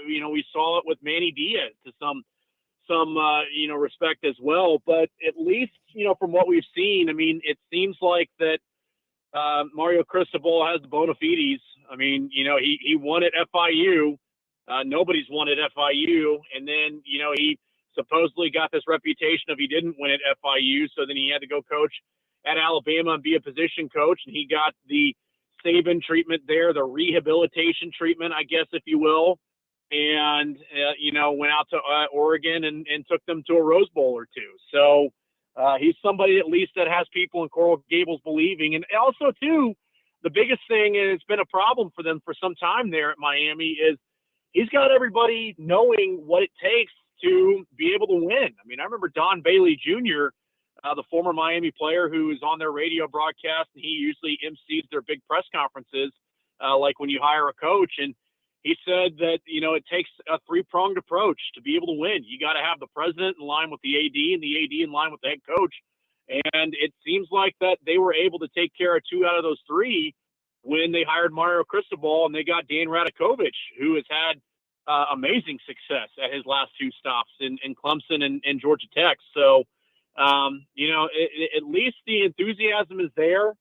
We saw it with Manny Diaz to some respect as well. But at least, from what we've seen, I mean, it seems like that Mario Cristobal has the bona fides. I mean, he won at FIU. Nobody's won at FIU. And then, he supposedly got this reputation of he didn't win at FIU, so then he had to go coach at Alabama and be a position coach, and he got the Saban treatment there, the rehabilitation treatment, I guess, if you will, and, went out to Oregon and took them to a Rose Bowl or two. So he's somebody at least that has people in Coral Gables believing. And also, too, the biggest thing, and it's been a problem for them for some time there at Miami, is he's got everybody knowing what it takes to be able to win. I mean, I remember Don Bailey Jr., the former Miami player who is on their radio broadcast, and he usually MCs their big press conferences, like when you hire a coach. And he said that, it takes a three-pronged approach to be able to win. You got to have the president in line with the AD and the AD in line with the head coach. And it seems like that they were able to take care of two out of those three when they hired Mario Cristobal, and they got Dan Radakovich, who has had amazing success at his last two stops in Clemson and Georgia Tech. So, at least the enthusiasm is there.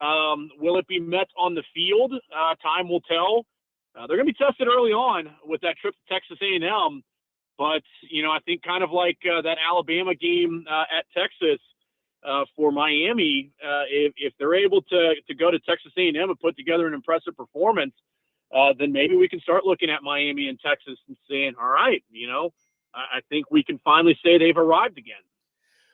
Will it be met on the field? Time will tell. They're going to be tested early on with that trip to Texas A&M. But, I think kind of like that Alabama game at Texas for Miami, if they're able to go to Texas A&M and put together an impressive performance, then maybe we can start looking at Miami and Texas and saying, all right, I think we can finally say they've arrived again.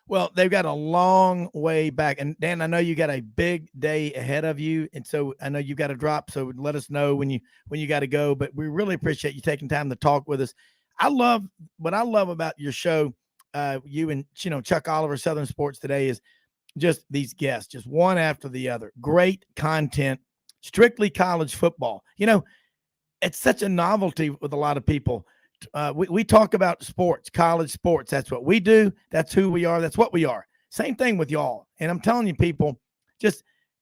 Well, they've got a long way back. And Dan, I know you got a big day ahead of you. And so I know you got to drop. So let us know when you got to go, but we really appreciate you taking time to talk with us. What I love about your show, you and, Chuck Oliver, Southern Sports Today, is just these guests, just one after the other. Great content, strictly college football. It's such a novelty with a lot of people. We talk about sports, college sports. That's what we do. That's who we are. That's what we are. Same thing with y'all. And I'm telling you, people,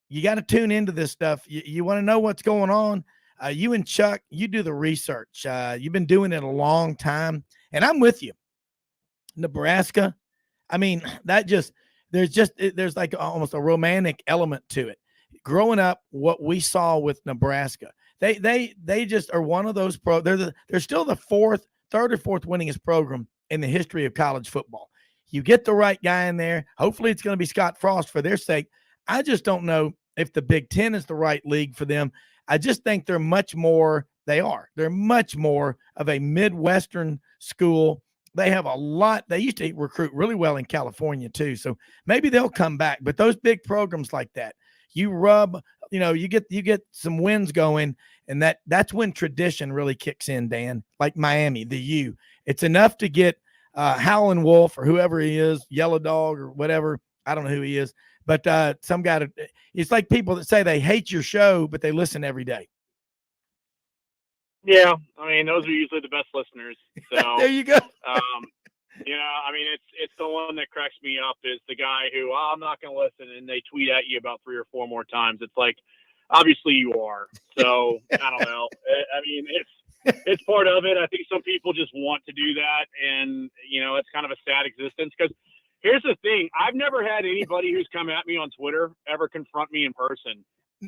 you got to tune into this stuff. You want to know what's going on. You and Chuck, you do the research. You've been doing it a long time. And I'm with you. Nebraska. I mean, there's like almost a romantic element to it. Growing up, what we saw with Nebraska, they just are one of those they're still the third or fourth winningest program in the history of college football. You get the right guy in there. Hopefully it's going to be Scott Frost for their sake. I just don't know if the Big Ten is the right league for them. I just think they're much more of a Midwestern school. They have a lot. They used to recruit really well in California too. So maybe they'll come back, but those big programs like that, you get some wins going, and that's when tradition really kicks in, Dan. Like Miami, the U. It's enough to get Howlin' Wolf or whoever he is, Yellow Dog or whatever. I don't know who he is, but some guy. It's like people that say they hate your show, but they listen every day. Yeah, I mean, those are usually the best listeners. So there you go. It's the one that cracks me up is the guy who, I'm not going to listen, and they tweet at you about 3 or 4 more times. It's like, obviously you are. So I don't know. I mean, it's part of it. I think some people just want to do that, and it's kind of a sad existence. Because here's the thing: I've never had anybody who's come at me on Twitter ever confront me in person.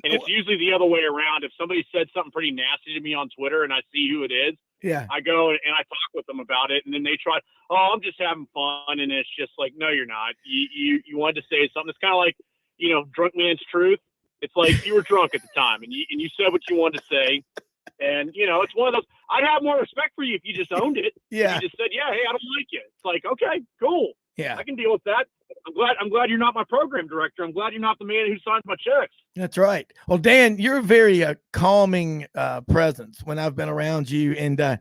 And it's usually the other way around. If somebody said something pretty nasty to me on Twitter and I see who it is, I go and I talk with them about it, and then they try, I'm just having fun, and it's just like, no, you're not. You wanted to say something. It's kind of like, drunk man's truth. It's like you were drunk at the time, and you said what you wanted to say, and it's one of those. I'd have more respect for you if you just owned it. Yeah, if you just said, yeah, hey, I don't like you. It's like, okay, cool. Yeah, I can deal with that. I'm glad you're not my program director. I'm glad you're not the man who signs my checks. That's right. Well, Dan, you're a very calming presence when I've been around you, and that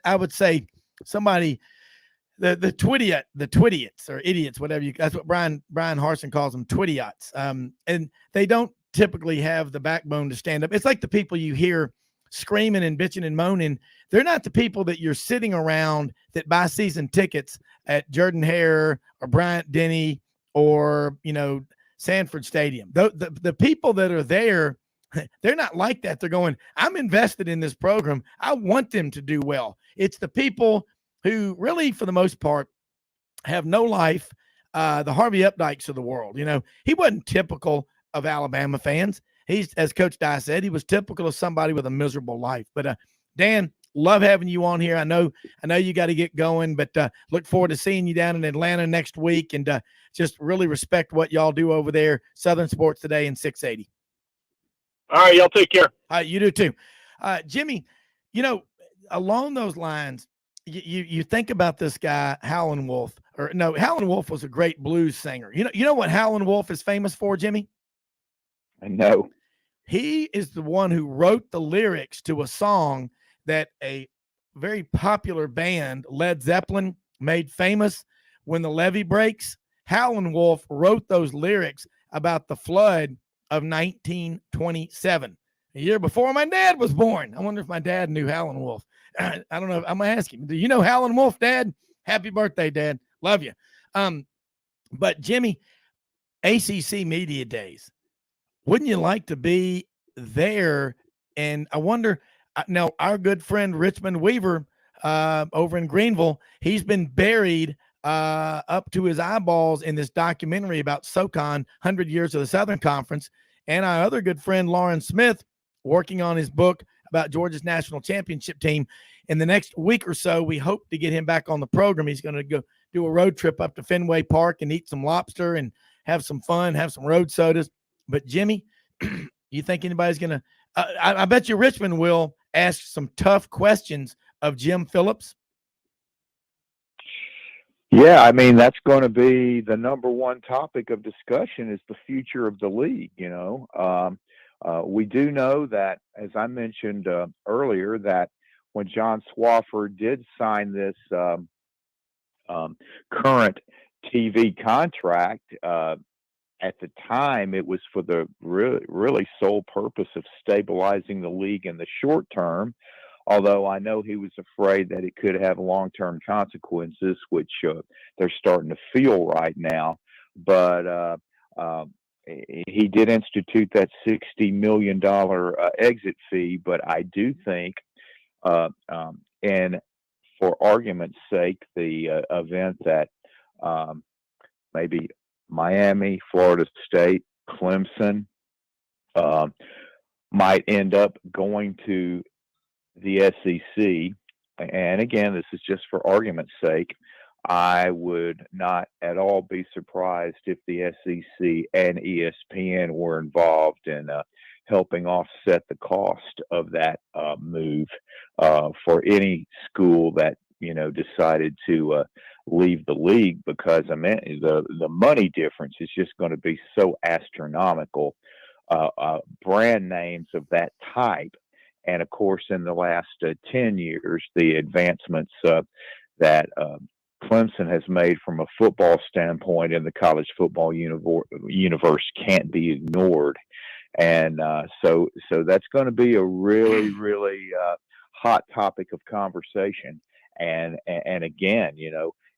I would say somebody, the twidiots or idiots, whatever that's what Brian Harsin calls them, twidiots. And they don't typically have the backbone to stand up. It's like the people you hear screaming and bitching and moaning. They're not the people that you're sitting around that buy season tickets at Jordan Hare or Bryant Denny or, Sanford Stadium. The people that are there, they're not like that. They're going, I'm invested in this program. I want them to do well. It's the people who really, for the most part, have no life. The Harvey Updikes of the world. He wasn't typical of Alabama fans. He's, as Coach Dye said, he was typical of somebody with a miserable life. But Dan, love having you on here. I know you got to get going, but look forward to seeing you down in Atlanta next week, and just really respect what y'all do over there, Southern Sports Today and 680. All right, y'all take care. All right, you do too. Jimmy, along those lines, you think about this guy, Howlin' Wolf, or no, Howlin' Wolf was a great blues singer. You know what Howlin' Wolf is famous for, Jimmy? I know. He is the one who wrote the lyrics to a song that a very popular band, Led Zeppelin, made famous, When the Levee Breaks. Howlin' Wolf wrote those lyrics about the flood of 1927, a year before my dad was born. I wonder if my dad knew Howlin' Wolf. I don't know. I'm going to ask him, do you know Howlin' Wolf, Dad? Happy birthday, Dad. Love you. But Jimmy, ACC Media Days, wouldn't you like to be there? And I wonder, now our good friend Richmond Weaver over in Greenville, he's been buried up to his eyeballs in this documentary about SoCon, 100 Years of the Southern Conference. And our other good friend Lauren Smith, working on his book about Georgia's national championship team. In the next week or so, we hope to get him back on the program. He's going to go do a road trip up to Fenway Park and eat some lobster and have some fun, have some road sodas. But Jimmy, you think anybody's going to I bet you Richmond will ask some tough questions of Jim Phillips. Yeah, I mean, that's going to be the number one topic of discussion is the future of the league. We do know that, as I mentioned earlier, that when John Swafford did sign this current TV contract, at the time, it was for the really sole purpose of stabilizing the league in the short term, although I know he was afraid that it could have long-term consequences, which they're starting to feel right now. But he did institute that $60 million exit fee, but I do think, and for argument's sake, the event that maybe Miami, Florida State, Clemson might end up going to the SEC. And again, this is just for argument's sake. I would not at all be surprised if the SEC and ESPN were involved in helping offset the cost of that move for any school that decided to leave the league, because I mean the money difference is just going to be so astronomical. Brand names of that type, and of course, in the last 10 years, the advancements that Clemson has made from a football standpoint in the college football universe can't be ignored. And so that's going to be a really, really hot topic of conversation. And again,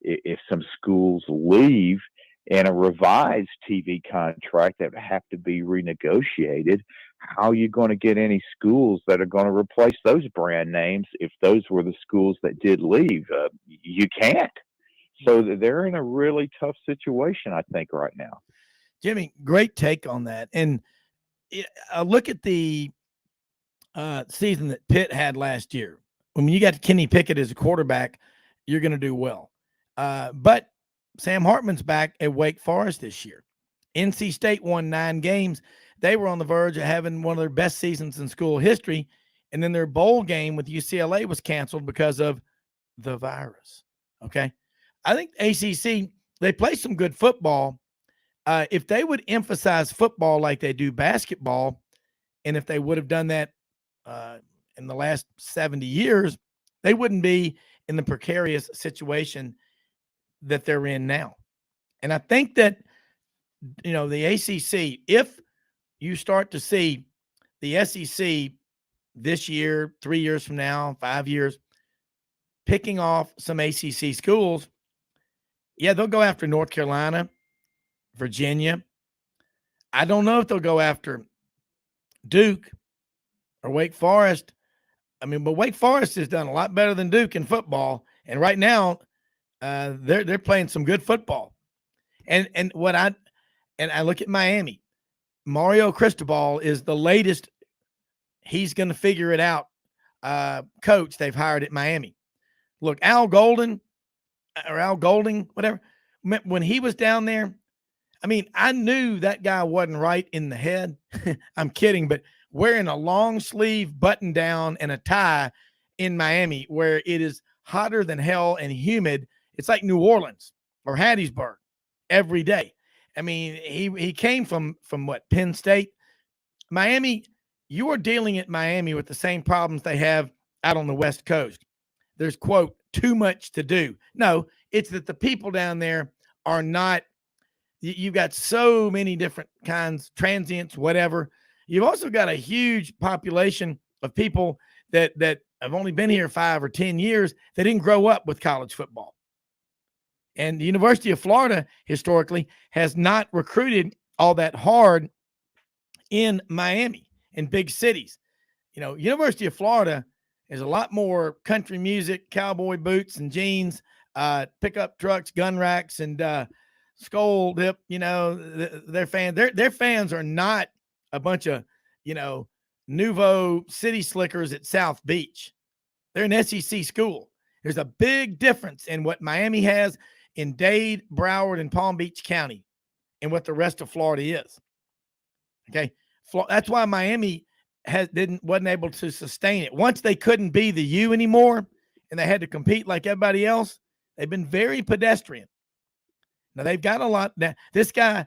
if some schools leave in a revised TV contract that have to be renegotiated, how are you going to get any schools that are going to replace those brand names if those were the schools that did leave? You can't. So they're in a really tough situation, I think, right now. Jimmy, great take on that. And look at the season that Pitt had last year. When you got Kenny Pickett as a quarterback, you're going to do well. But Sam Hartman's back at Wake Forest this year. NC State won 9 games. They were on the verge of having one of their best seasons in school history. And then their bowl game with UCLA was canceled because of the virus. Okay. I think ACC, they play some good football. If they would emphasize football like they do basketball, and if they would have done that in the last 70 years, they wouldn't be in the precarious situation that they're in now. And I think that, the ACC, if you start to see the SEC this year, 3 years from now, 5 years, picking off some ACC schools, yeah, they'll go after North Carolina, Virginia. I don't know if they'll go after Duke or Wake Forest. I mean, but Wake Forest has done a lot better than Duke in football, and right now, they're playing some good football. And I look at Miami. Mario Cristobal is the latest. He's going to figure it out coach they've hired at Miami. Look, Al Golding, whatever, when he was down there, I mean, I knew that guy wasn't right in the head. I'm kidding, but wearing a long sleeve button down and a tie in Miami where it is hotter than hell and humid, it's like New Orleans or Hattiesburg every day. I mean, he came from what, Penn State? Miami, you are dealing at Miami with the same problems they have out on the West Coast. There's, quote, too much to do. No, it's that the people down there are not, you've got so many different kinds, transients, whatever. You've also got a huge population of people that have only been here 5 or 10 years that didn't grow up with college football. And the University of Florida historically has not recruited all that hard in Miami, in big cities. You know, University of Florida is a lot more country music, cowboy boots and jeans, pickup trucks, gun racks, and skull dip. You know, their fans are not a bunch of, you know, nouveau city slickers at South Beach. They're an SEC school. There's a big difference in what Miami has in Dade, Broward, and Palm Beach County and what the rest of Florida is. Okay. That's why Miami wasn't able to sustain it. Once they couldn't be the U anymore and they had to compete like everybody else, they've been very pedestrian. Now they've got a lot. Now, this guy,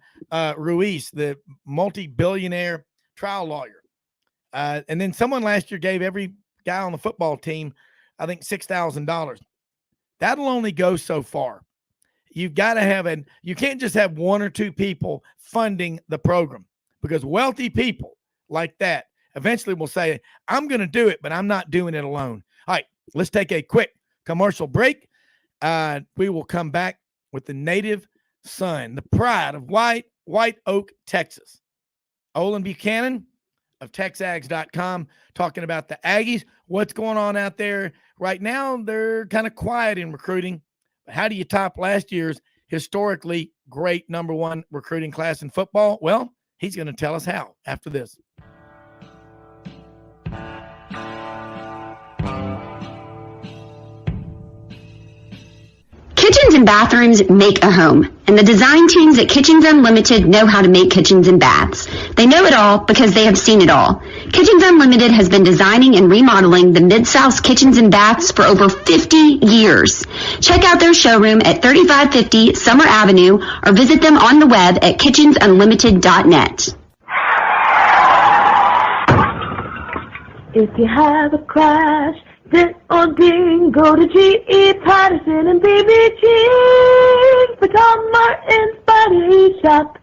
Ruiz, the multi-billionaire trial lawyer, and then someone last year gave every guy on the football team, I think, $6,000. That'll only go so far. You've got to you can't just have one or two people funding the program, because wealthy people like that eventually will say, I'm going to do it, but I'm not doing it alone. All right, let's take a quick commercial break. We will come back with the Native Son, the pride of White Oak, Texas. Olin Buchanan of TexAgs.com talking about the Aggies. What's going on out there right now? They're kind of quiet in recruiting. But how do you top last year's historically great number one recruiting class in football? Well, he's going to tell us how after this. Kitchens and bathrooms make a home, and the design teams at Kitchens Unlimited know how to make kitchens and baths. They know it all because they have seen it all. Kitchens Unlimited has been designing and remodeling the Mid-South's kitchens and baths for over 50 years. Check out their showroom at 3550 Summer Avenue or visit them on the web at kitchensunlimited.net. If you have a crash, dent or ding, go to G.E. Patterson and BB King for Tom Martin's Body Shop.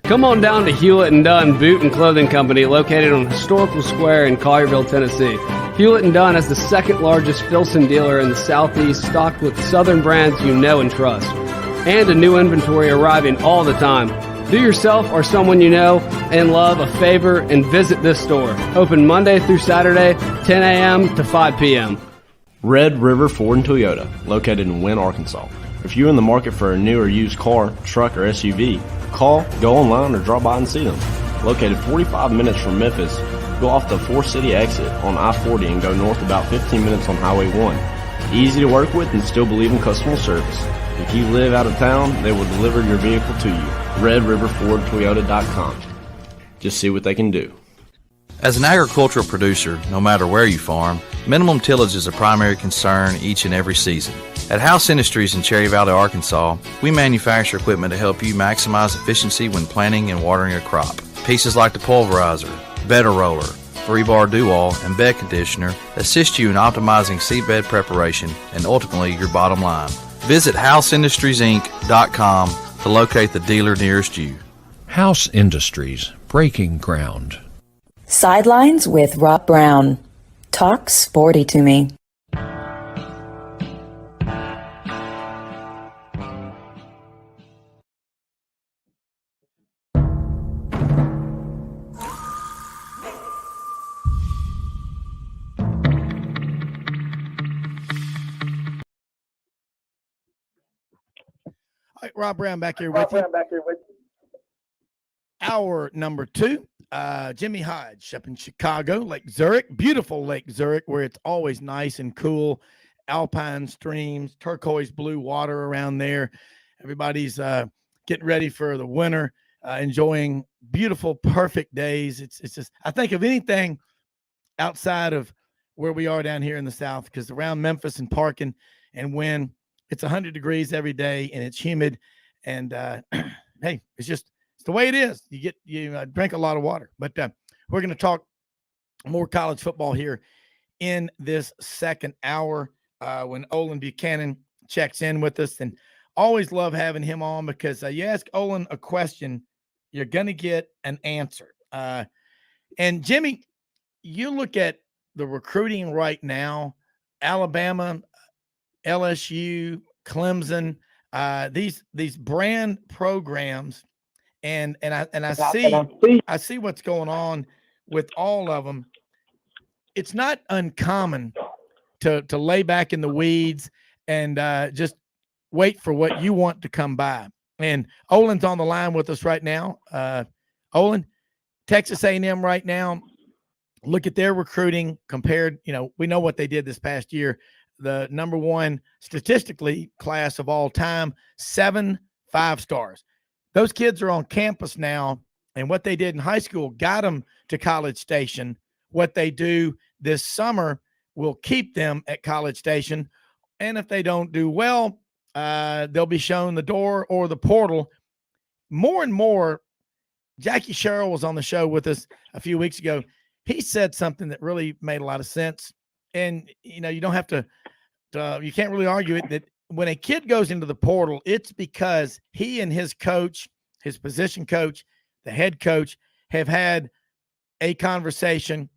Come on down to Hewlett & Dunn Boot and Clothing Company, located on Historical Square in Collierville, Tennessee. Hewlett & Dunn is the second largest Filson dealer in the Southeast, stocked with Southern brands you know and trust. And a new inventory arriving all the time. Do yourself or someone you know and love a favor and visit this store. Open Monday through Saturday, 10 a.m. to 5 p.m. Red River Ford and Toyota, located in Wynne, Arkansas. If you're in the market for a new or used car, truck, or SUV, call, go online, or drop by and see them. Located 45 minutes from Memphis, go off the 4-city exit on I-40 and go north about 15 minutes on Highway 1. Easy to work with and still believe in customer service. If you live out of town, they will deliver your vehicle to you. RedRiverFordToyota.com. Just see what they can do. As an agricultural producer, no matter where you farm, minimum tillage is a primary concern each and every season. At House Industries in Cherry Valley, Arkansas, we manufacture equipment to help you maximize efficiency when planting and watering a crop. Pieces like the pulverizer, bedder roller, 3-bar do-all, and bed conditioner assist you in optimizing seedbed preparation and ultimately your bottom line. Visit HouseIndustriesInc.com to locate the dealer nearest you. House Industries, breaking ground. Sidelines with Rob Brown. Talk sporty to me. Rob Brown back here with you. Hour number 2. Jimmy Hodge up in Chicago, Lake Zurich, beautiful Lake Zurich, where it's always nice and cool. Alpine streams, turquoise blue water around there. Everybody's getting ready for the winter, enjoying beautiful, perfect days. It's just, I think of anything outside of where we are down here in the South, because around Memphis and Parkin and when it's 100 degrees every day and it's humid, and hey, it's the way it is. You drink a lot of water. But we're going to talk more college football here in this second hour when Olin Buchanan checks in with us. And always love having him on, because you ask Olin a question, you're going to get an answer. And Jimmy, you look at the recruiting right now, Alabama, LSU, Clemson, these brand programs, and I see what's going on with all of them. It's not uncommon to lay back in the weeds and just wait for what you want to come by. And Olin's on the line with us right now. Olin, Texas A&M right now, look at their recruiting compared, we know what they did this past year. The number one statistically class of all time, 7 5-stars. Those kids are on campus now, and what they did in high school got them to College Station. What they do this summer will keep them at College Station. And if they don't do well, they'll be shown the door or the portal. More and more, Jackie Sherrill was on the show with us a few weeks ago. He said something that really made a lot of sense. And, you don't have to you can't really argue it, that when a kid goes into the portal, it's because he and his coach, his position coach, the head coach, have had a conversation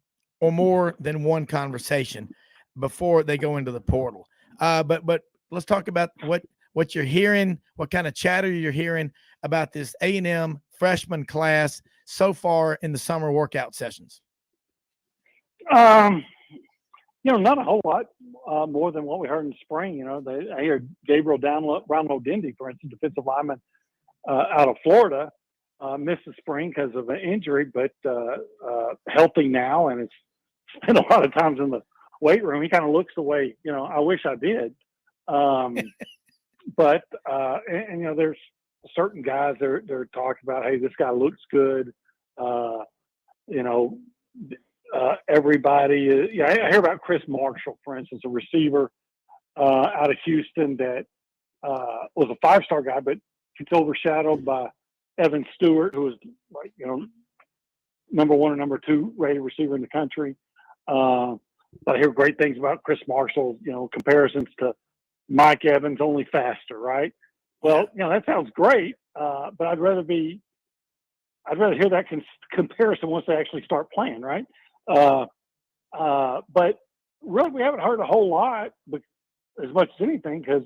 or more than one conversation before they go into the portal. But let's talk about what you're hearing, what kind of chatter you're hearing about this A&M freshman class so far in the summer workout sessions. Not a whole lot more than what we heard in the spring. I hear Gabriel Brownlow-Dindy, for instance, defensive lineman out of Florida, missed the spring because of an injury, but healthy now, and it's spent a lot of times in the weight room. He kind of looks the way, I wish I did. But there's certain guys they're talking about, hey, this guy looks good. Everybody, I hear about Chris Marshall, for instance, a receiver out of Houston that was a 5-star guy, but gets overshadowed by Evan Stewart, who was number 1 or number 2 rated receiver in the country. I hear great things about Chris Marshall, comparisons to Mike Evans, only faster, right? Well, that sounds great, but I'd rather hear that comparison once they actually start playing, right? But really, we haven't heard a whole lot, but as much as anything, because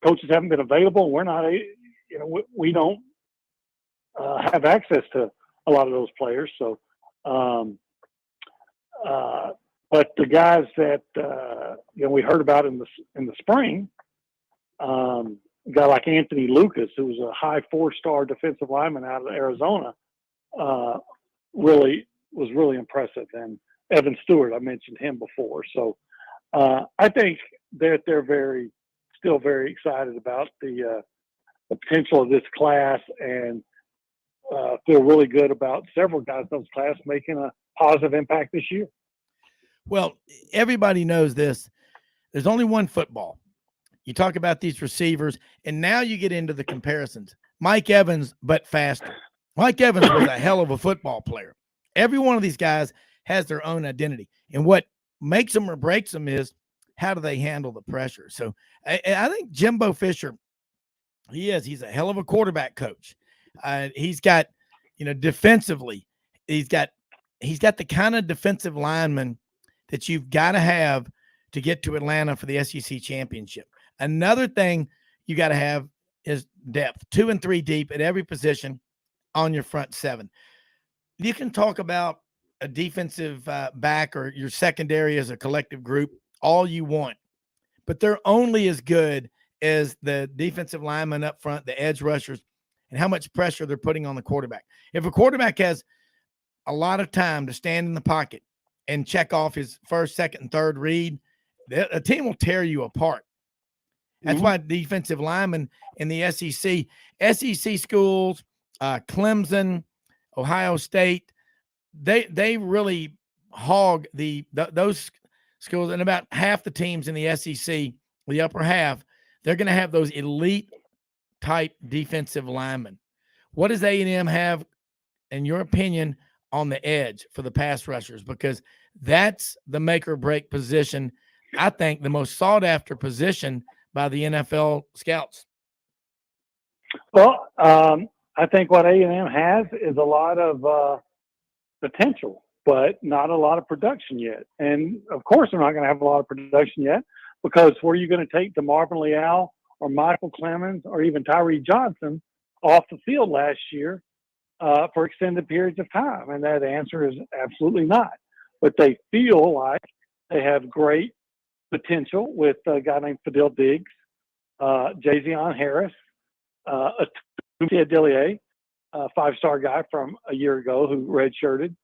coaches haven't been available. And we're not, we don't have access to a lot of those players. So, but the guys that we heard about in the spring, a guy like Anthony Lucas, who was a high 4-star defensive lineman out of Arizona, was really impressive. And Evan Stewart, I mentioned him before. So I think that they're still very excited about the potential of this class, and feel really good about several guys in those class making a positive impact this year. Well, everybody knows this. There's only one football. You talk about these receivers, and now you get into the comparisons. Mike Evans, but faster. Mike Evans was a hell of a football player. Every one of these guys has their own identity, and what makes them or breaks them is how do they handle the pressure. So I think Jimbo Fisher, he's a hell of a quarterback coach. He's got, defensively, he's got the kind of defensive lineman that you've got to have to get to Atlanta for the SEC championship. Another thing you got to have is depth, 2 and 3 deep at every position on your front 7. You can talk about a defensive back or your secondary as a collective group all you want, but they're only as good as the defensive linemen up front, the edge rushers, and how much pressure they're putting on the quarterback. If a quarterback has a lot of time to stand in the pocket and check off his first, second, and third read, a team will tear you apart. That's why defensive linemen in the SEC schools, Clemson, Ohio State, they really hog those schools, and about half the teams in the SEC, the upper half, they're going to have those elite type defensive linemen. What does A&M have, in your opinion, on the edge for the pass rushers? Because that's the make or break position. I think the most sought after position by the NFL scouts. Well, I think what A&M has is a lot of potential, but not a lot of production yet. And of course, they're not going to have a lot of production yet, because where are you going to take DeMarvin Leal or Michael Clemens or even Tyree Johnson off the field last year for extended periods of time? And that answer is absolutely not. But they feel like they have great potential with a guy named Fidel Diggs, Jazion Harris, Tumia Dillier, a five-star guy from a year ago who redshirted.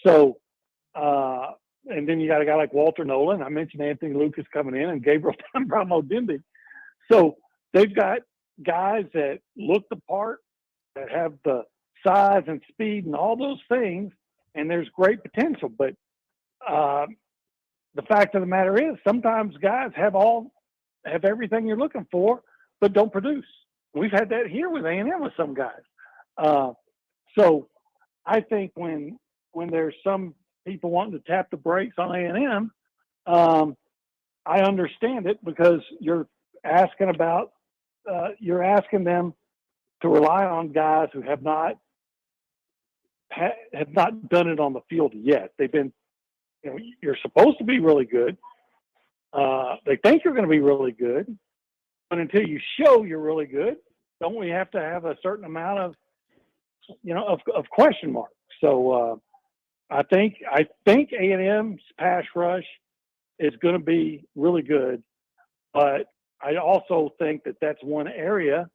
So, and then you got a guy like Walter Nolan. I mentioned Anthony Lucas coming in, and Gabriel Brown-Odindi. So they've got guys that look the part, that have the size and speed and all those things, and there's great potential. But the fact of the matter is, sometimes guys have everything you're looking for, but don't produce. We've had that here with A&M with some guys. So I think when there's some people wanting to tap the brakes on A&M, I understand it, because you're asking them to rely on guys who have not done it on the field yet. They've been, you're supposed to be really good. They think you're going to be really good, but until you show you're really good, don't we have to have a certain amount of question marks? So I think A&M's pass rush is going to be really good, but I also think that that's one area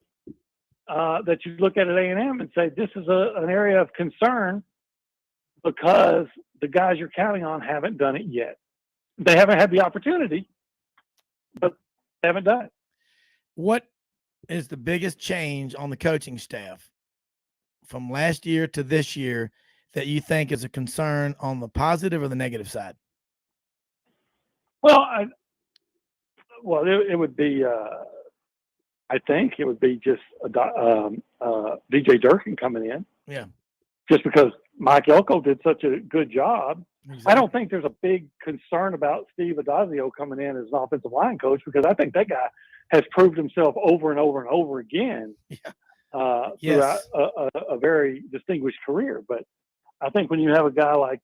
that you look at A&M and say, this is an area of concern, because the guys you're counting on haven't done it yet. They haven't had the opportunity, but they haven't done it. What is the biggest change on the coaching staff from last year to this year that you think is a concern on the positive or the negative side? Well, it would be, I think it would be just DJ Durkin coming in. Yeah. Just because Mike Elko did such a good job. Exactly. I don't think there's a big concern about Steve Adazio coming in as an offensive line coach, because I think that guy has proved himself over and over and over again throughout a very distinguished career. But I think when you have a guy like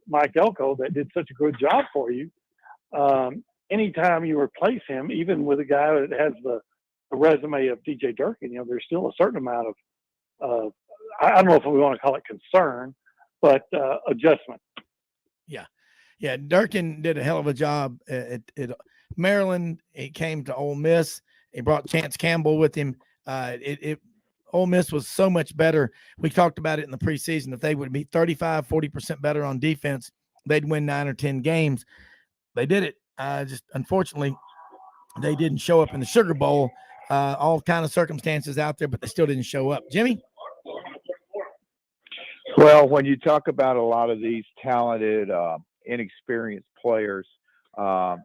Mike Elko that did such a good job for you, anytime you replace him, even with a guy that has the resume of DJ Durkin, there's still a certain amount of I don't know if we want to call it concern, but adjustment. Yeah. Durkin did a hell of a job at Maryland. He came to Ole Miss. He brought Chance Campbell with him. Ole Miss was so much better. We talked about it in the preseason. If they would be 35, 40% better on defense, they'd win 9 or 10 games. They did it. Just unfortunately, they didn't show up in the Sugar Bowl. All kind of circumstances out there, but they still didn't show up. Jimmy? Well, when you talk about a lot of these talented, inexperienced players, how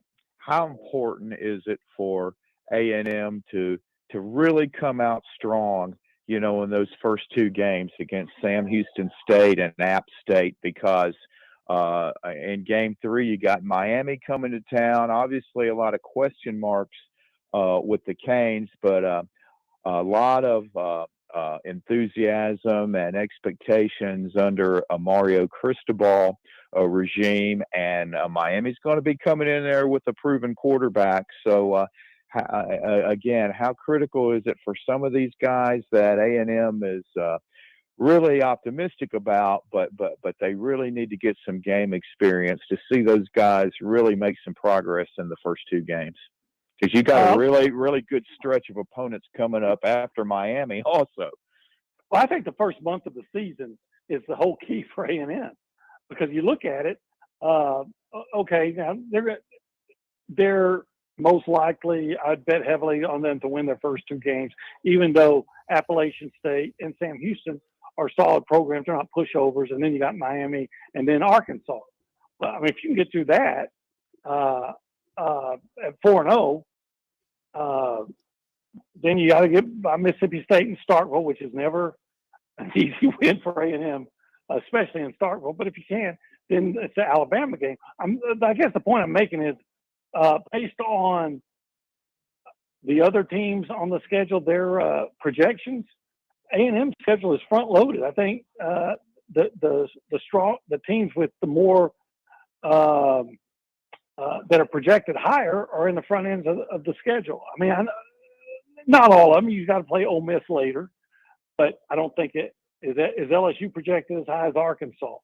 important is it for A&M to really come out strong, in those first two games against Sam Houston State and App State? Because in game 3, you got Miami coming to town. Obviously, a lot of question marks with the Canes, but a lot of enthusiasm and expectations under a Mario Cristobal regime, and Miami's going to be coming in there with a proven quarterback. So again, how critical is it for some of these guys that A&M is really optimistic about, but they really need to get some game experience to see those guys really make some progress in the first two games? Because you got a really, really good stretch of opponents coming up after Miami also. Well, I think the first month of the season is the whole key for A&M, because you look at it. Okay, now they're most likely, I'd bet heavily on them to win their first two games, even though Appalachian State and Sam Houston are solid programs. They're not pushovers. And then you got Miami and then Arkansas. But, I mean, if you can get through that at 4-0, then you got to get by Mississippi State and Starkville, which is never an easy win for A&M, especially in Starkville. But if you can, then it's the Alabama game. I guess the point I'm making is, based on the other teams on the schedule, their projections, A&M's schedule is front loaded. I think the teams with the more that are projected higher are in the front ends of the schedule. I mean, not all of them. You got to play Ole Miss later, but I don't think it is LSU projected as high as Arkansas.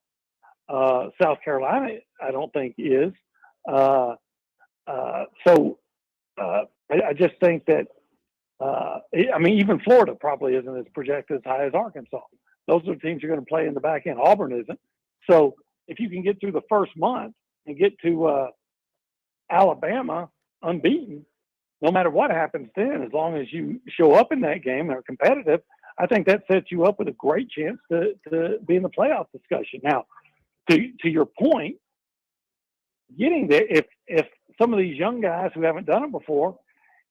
South Carolina, I don't think is. I just think that, I mean, even Florida probably isn't as projected as high as Arkansas. Those are the teams you're going to play in the back end. Auburn isn't. So if you can get through the first month and get to Alabama unbeaten, no matter what happens then, as long as you show up in that game and are competitive, I think that sets you up with a great chance to be in the playoff discussion. Now, to your point, getting there, if some of these young guys who haven't done it before,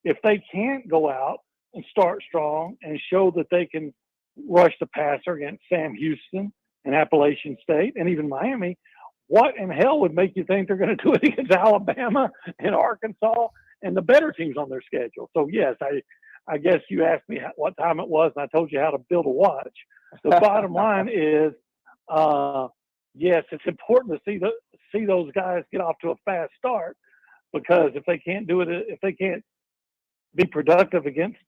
if they can't go out and start strong and show that they can rush the passer against Sam Houston and Appalachian State and even Miami, what in hell would make you think they're going to do it against Alabama and Arkansas and the better teams on their schedule? So, yes, I guess you asked me what time it was, and I told you how to build a watch. The bottom line is, yes, it's important to see those guys get off to a fast start, because if they can't do it, if they can't be productive against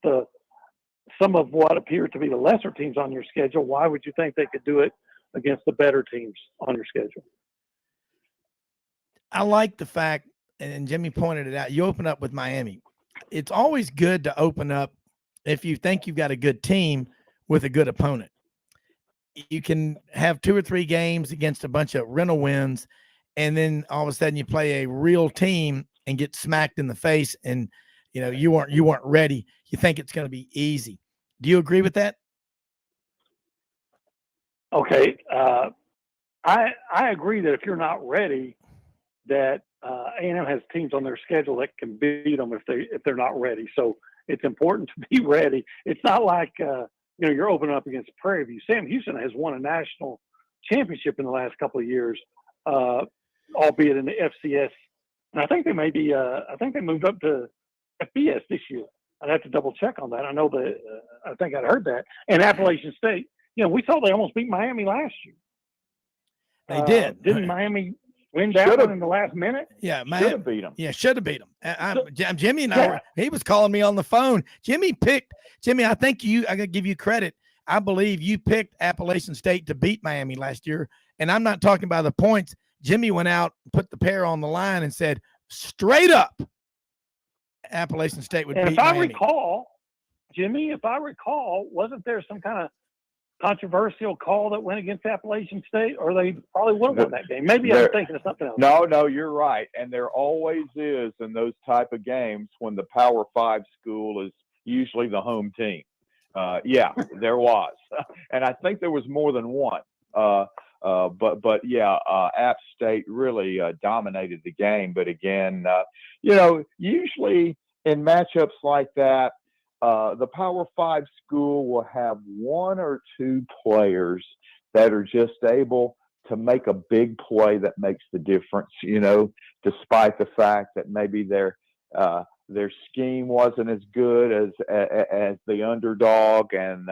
some of what appear to be the lesser teams on your schedule, why would you think they could do it against the better teams on your schedule? I like the fact, and Jimmy pointed it out, you open up with Miami. It's always good to open up if you think you've got a good team with a good opponent. You can have 2 or 3 games against a bunch of rental wins, and then all of a sudden you play a real team and get smacked in the face, and you weren't ready. You think it's going to be easy. Do you agree with that? Okay, I agree that if you're not ready, that A&M has teams on their schedule that can beat them if they're not ready. So it's important to be ready. It's not like you're opening up against Prairie View. Sam Houston has won a national championship in the last couple of years, albeit in the FCS. And I think they may be. I think they moved up to FBS this year. I'd have to double check on that. I know that. I think I'd heard that. And Appalachian State. We saw they almost beat Miami last year. They did. Didn't Miami win that one in the last minute? Yeah, should have beat them. Yeah, should have beat them. Jimmy and I he was calling me on the phone. Jimmy, I think I got to give you credit. I believe you picked Appalachian State to beat Miami last year. And I'm not talking about the points. Jimmy went out, put the pair on the line, and said, straight up, Appalachian State would beat Miami. If I recall, wasn't there some kind of controversial call that went against Appalachian State, or they probably would have won that game? Maybe I'm thinking of something else. No, you're right. And there always is in those type of games when the Power 5 school is usually the home team. Yeah, there was. And I think there was more than one. But yeah, App State really dominated the game. But again, usually in matchups like that, the Power 5 school will have 1 or 2 players that are just able to make a big play that makes the difference, despite the fact that maybe their scheme wasn't as good as the underdog, and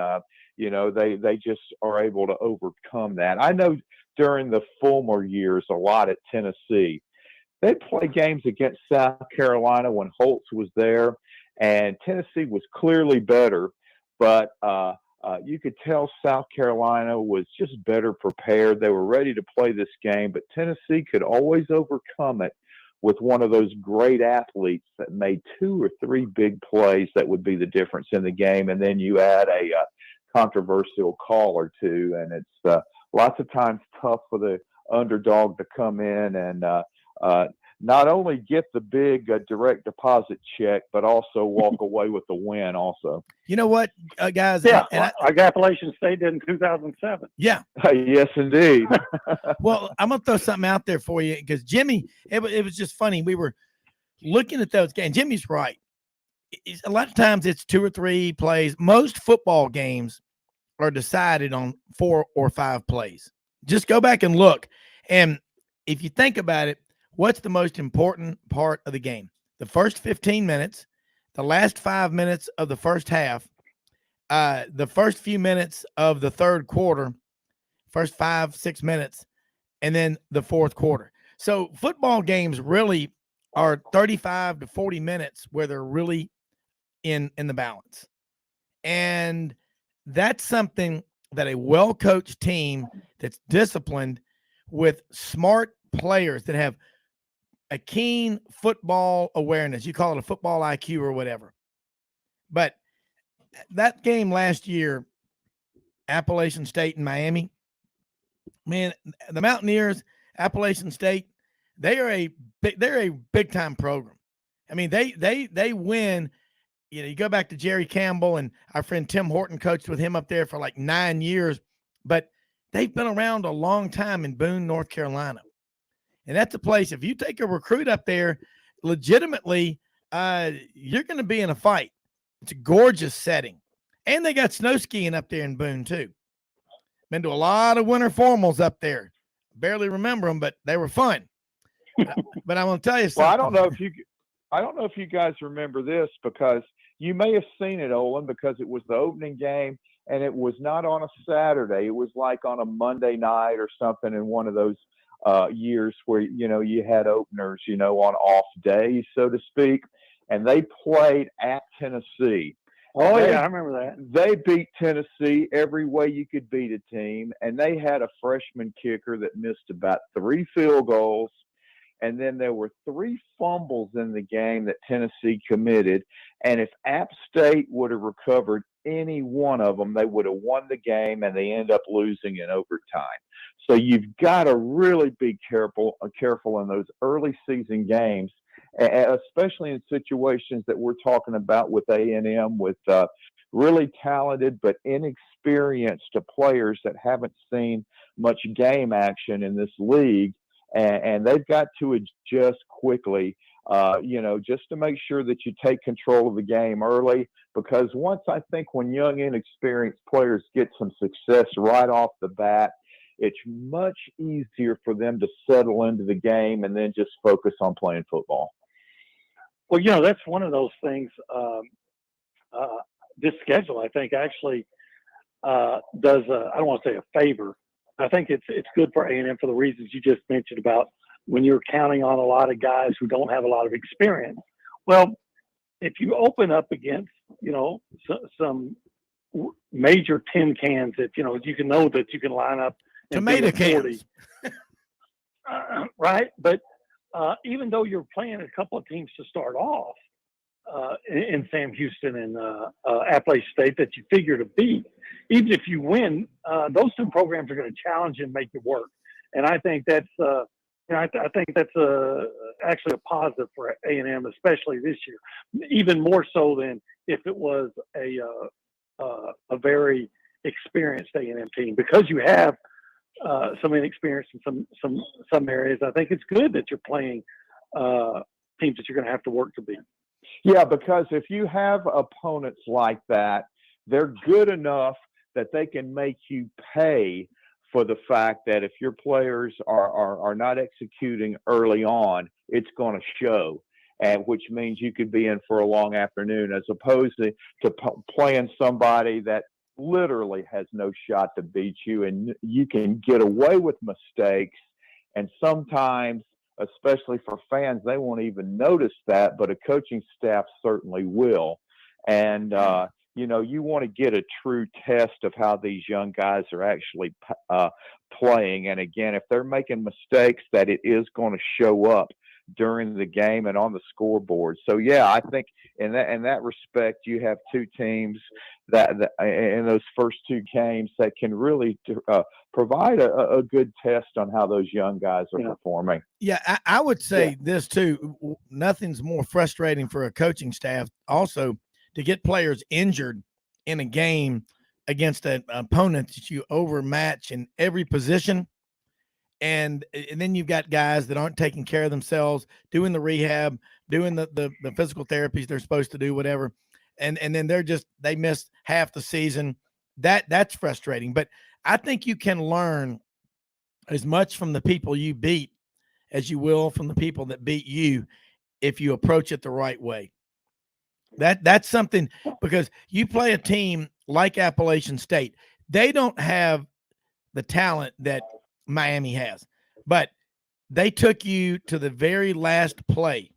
they just are able to overcome that. I know during the Fulmer years a lot at Tennessee, they'd play games against South Carolina when Holtz was there, and Tennessee was clearly better, but you could tell South Carolina was just better prepared. They were ready to play this game, but Tennessee could always overcome it with one of those great athletes that made 2 or 3 big plays that would be the difference in the game. And then you add a controversial call or two, and it's lots of times tough for the underdog to come in and not only get the big direct deposit check, but also walk away with the win also. You know what, guys? Yeah, like Appalachian State did in 2007. Yeah. Yes, indeed. Well, I'm going to throw something out there for you because Jimmy, it was just funny. We were looking at those games. Jimmy's right. A lot of times it's 2 or 3 plays. Most football games are decided on 4 or 5 plays. Just go back and look. And if you think about it, what's the most important part of the game? The first 15 minutes, the last 5 minutes of the first half, the first few minutes of the third quarter, first 5-6 minutes, and then the fourth quarter. So football games really are 35 to 40 minutes where they're really in the balance. And that's something that a well-coached team that's disciplined with smart players that have a keen football awareness. You call it a football IQ or whatever. But that game last year, Appalachian State and Miami, man, the Mountaineers, Appalachian State, they're a big time program. I mean, they win. You know, you go back to Jerry Campbell and our friend Tim Horton coached with him up there for like 9 years, but they've been around a long time in Boone, North Carolina. And that's a place, if you take a recruit up there, legitimately, you're going to be in a fight. It's a gorgeous setting. And they got snow skiing up there in Boone too. Been to a lot of winter formals up there. Barely remember them, but they were fun. But I want to tell you something. Well, I don't know if you guys remember this, because you may have seen it, Olin, because it was the opening game and it was not on a Saturday. It was like on a Monday night or something in one of those years where, you know, you had openers, you know, on off days, so to speak, and they played at Tennessee. Oh, yeah, I remember that. They beat Tennessee every way you could beat a team, and they had a freshman kicker that missed about 3 field goals. And then there were 3 fumbles in the game that Tennessee committed. And if App State would have recovered any one of them, they would have won the game, and they end up losing in overtime. So you've got to really be careful in those early season games, especially in situations that we're talking about with A&M, with really talented but inexperienced players that haven't seen much game action in this league. And they've got to adjust quickly, you know, just to make sure that you take control of the game early. Because once, I think, when young, inexperienced players get some success right off the bat, it's much easier for them to settle into the game and then just focus on playing football. Well, you know, that's one of those things. This schedule, I think, actually does, I don't want to say a favor. I think it's good for A&M for the reasons you just mentioned about when you're counting on a lot of guys who don't have a lot of experience. Well, if you open up against, you know, some major tin cans that, you know, you can know that you can line up tomato cans, right? But even though you're playing a couple of teams to start off in Sam Houston and Appalachian State that you figure to beat, even if you win, those 2 programs are going to challenge and make it work. And I think that's, you know, I think that's actually a positive for A&M, especially this year, even more so than if it was a very experienced A&M team, because you have some inexperience in some areas. I think it's good that you're playing teams that you're going to have to work to beat. Yeah, because if you have opponents like that, they're good enough that they can make you pay for the fact that if your players are not executing early on, it's going to show, and which means you could be in for a long afternoon, as opposed to playing somebody that literally has no shot to beat you, and you can get away with mistakes. And sometimes, especially for fans, they won't even notice that, but a coaching staff certainly will. And you know, you want to get a true test of how these young guys are actually playing. And again, if they're making mistakes, that it is going to show up during the game and on the scoreboard. So yeah, I think in that respect, you have two teams that in those first two games that can really provide a good test on how those young guys are performing. Yeah, I would say this too. Nothing's more frustrating for a coaching staff also to get players injured in a game against an opponent that you overmatch in every position. And then you've got guys that aren't taking care of themselves, doing the rehab, doing the physical therapies they're supposed to do, whatever. And then they miss half the season. That's frustrating. But I think you can learn as much from the people you beat as you will from the people that beat you if you approach it the right way. That's something, because you play a team like Appalachian State. They don't have the talent that Miami has, but they took you to the very last play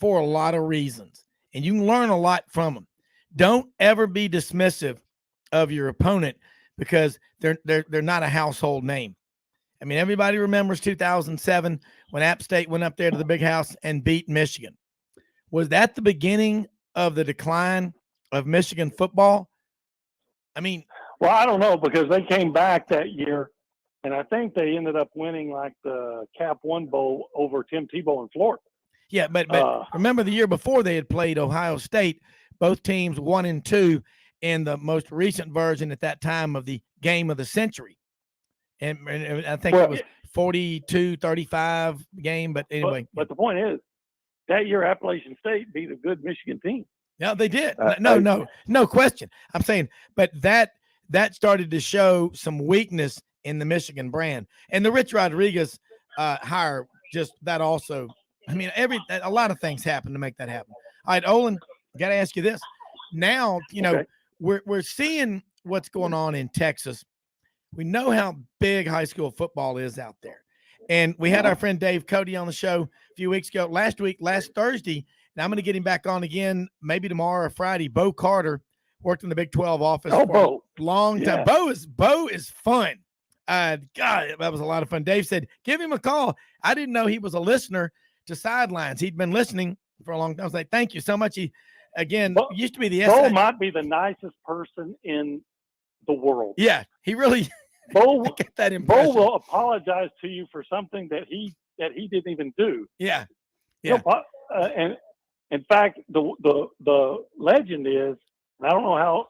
for a lot of reasons, and you can learn a lot from them. Don't ever be dismissive of your opponent because they're not a household name. I mean, everybody remembers 2007 when App State went up there to the Big House and beat Michigan. Was that the beginning of the decline of Michigan football? I mean, well, I don't know, because they came back that year, and I think they ended up winning like the Cap One Bowl over Tim Tebow in Florida. Yeah, but remember the year before they had played Ohio State, both teams 1-2 in the most recent version at that time of the game of the century. And I think it was 42-35 game, but anyway. But the point is, that year Appalachian State beat a good Michigan team. Yeah, they did. No question. I'm saying, but that started to show some weakness in the Michigan brand. And the Rich Rodriguez hire, just that also. I mean, a lot of things happen to make that happen. All right, Olin, got to ask you this. Now, we're seeing what's going on in Texas. We know how big high school football is out there. And we had our friend Dave Cody on the show a few weeks ago, last Thursday, and I'm going to get him back on again, maybe tomorrow or Friday. Bo Carter worked in the Big 12 office for a long time. Bo is fun. God, that was a lot of fun. Dave said, give him a call. I didn't know he was a listener to Sidelines. He'd been listening for a long time. I was like, thank you so much. He, again, used to be the Bo might be the nicest person in the world. Yeah, he really – Bo, get that impression. Bo will apologize to you for something that he didn't even do. Yeah. And in fact, the legend is, and I don't know how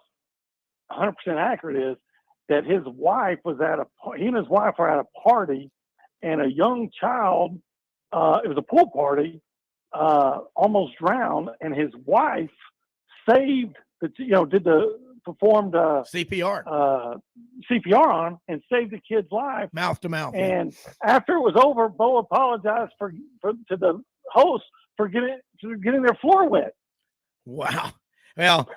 100% accurate it is, that his wife was he and his wife were at a party, and a young child, it was a pool party, almost drowned, and his wife saved performed CPR on him and saved the kid's life, mouth to mouth. And after it was over, Bo apologized to the host for getting their floor wet. Wow. Well,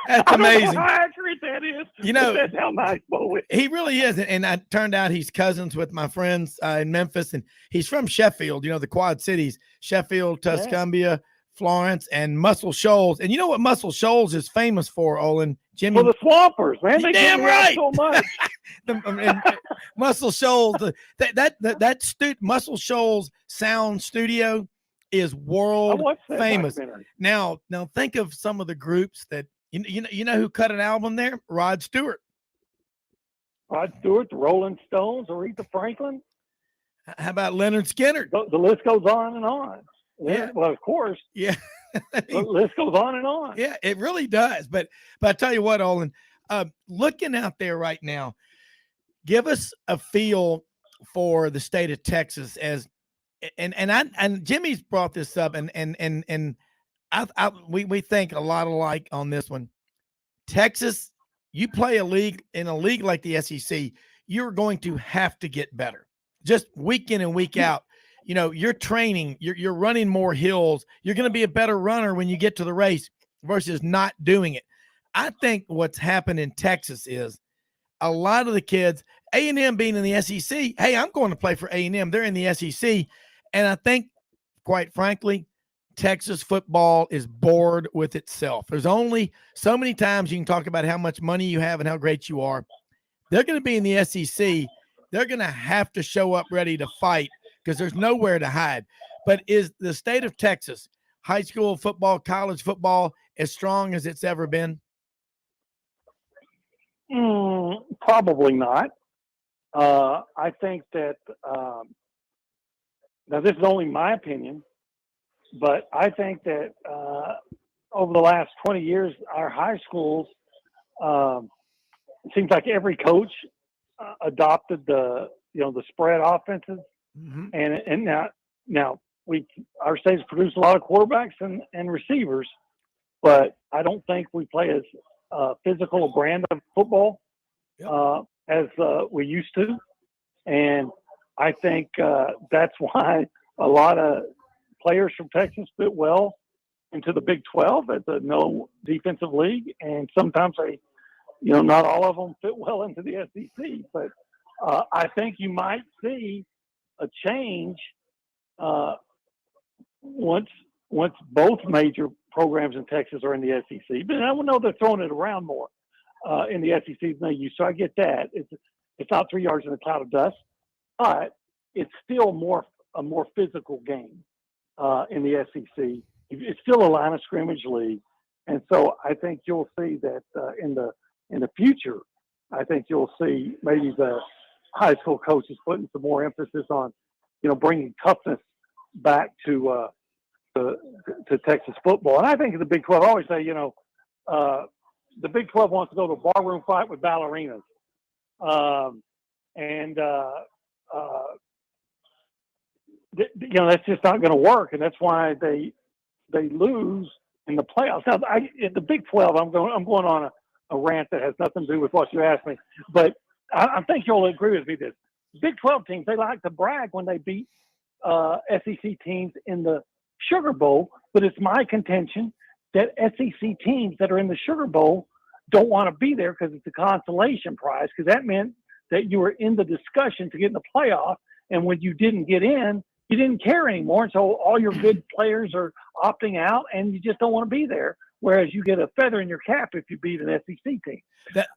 that's amazing. I don't know how accurate that is. That's how nice Bo is. He really is. And it turned out he's cousins with my friends in Memphis, and he's from Sheffield, the Quad Cities, Sheffield, Tuscumbia, Florence, and Muscle Shoals. And you know what Muscle Shoals is famous for, Olin? Jimmy? For the Swampers, man. They damn right. So much. Muscle Shoals, Muscle Shoals Sound Studio is world famous. Now think of some of the groups that you know who cut an album there? Rod Stewart, the Rolling Stones, Aretha Franklin. How about Leonard Skinner? The list goes on and on. Yeah. Well, of course. Yeah. The list goes on and on. Yeah, it really does. But I tell you what, Olin, looking out there right now, give us a feel for the state of Texas and Jimmy's brought this up, and we think a lot alike on this one. Texas, you play in a league like the SEC, you're going to have to get better, just week in and week out. You're training, you're running more hills. You're going to be a better runner when you get to the race versus not doing it. I think what's happened in Texas is a lot of the kids, A&M being in the SEC, hey, I'm going to play for A&M. They're in the SEC. And I think, quite frankly, Texas football is bored with itself. There's only so many times you can talk about how much money you have and how great you are. They're going to be in the SEC. They're going to have to show up ready to fight because there's nowhere to hide. But is the state of Texas high school football, college football as strong as it's ever been? Probably not. I think that now this is only my opinion, but I think that over the last 20 years, our high schools, it seems like every coach adopted the spread offenses, and now our state's produced a lot of quarterbacks and receivers, but I don't think we play as physical a brand of football as we used to, and I think that's why a lot of players from Texas fit well into the Big 12 as a no defensive league, and sometimes not all of them fit well into the SEC. But I think you might see a change once both major programs in Texas are in the SEC. But I would know they're throwing it around more in the SEC than they used. So I get that. It's not 3 yards in a cloud of dust, but it's still a more physical game in the SEC. It's still a line of scrimmage league, and so I think you'll see that in the future. I think you'll see maybe the high school coaches putting some more emphasis on, bringing toughness back to Texas football. And I think the Big 12, I always say, the Big 12 wants to go to a barroom fight with ballerinas. That's just not going to work. And that's why they lose in the playoffs. Now, in the Big 12, I'm going on a rant that has nothing to do with what you asked me, but I think you'll agree with me this. Big 12 teams, they like to brag when they beat SEC teams in the Sugar Bowl, but it's my contention that SEC teams that are in the Sugar Bowl don't want to be there because it's a consolation prize, because that meant that you were in the discussion to get in the playoff, and when you didn't get in, you didn't care anymore, and so all your good players are opting out, and you just don't want to be there, whereas you get a feather in your cap if you beat an SEC team.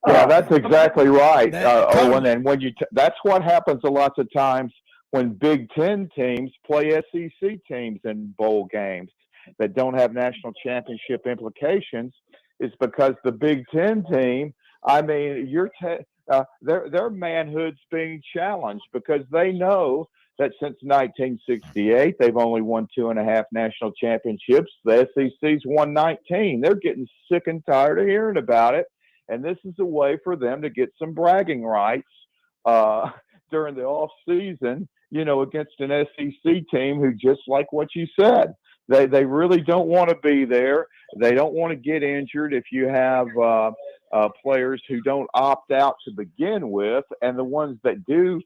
That's exactly right, Owen. And when that's what happens a lot of times when Big Ten teams play SEC teams in bowl games that don't have national championship implications, is because the Big Ten team, their manhood's being challenged because they know that since 1968, they've only won 2.5 national championships. The SEC's won 19. They're getting sick and tired of hearing about it. And this is a way for them to get some bragging rights during the off season, against an SEC team who, just like what you said, they really don't want to be there. They don't want to get injured if you have players who don't opt out to begin with, and the ones that do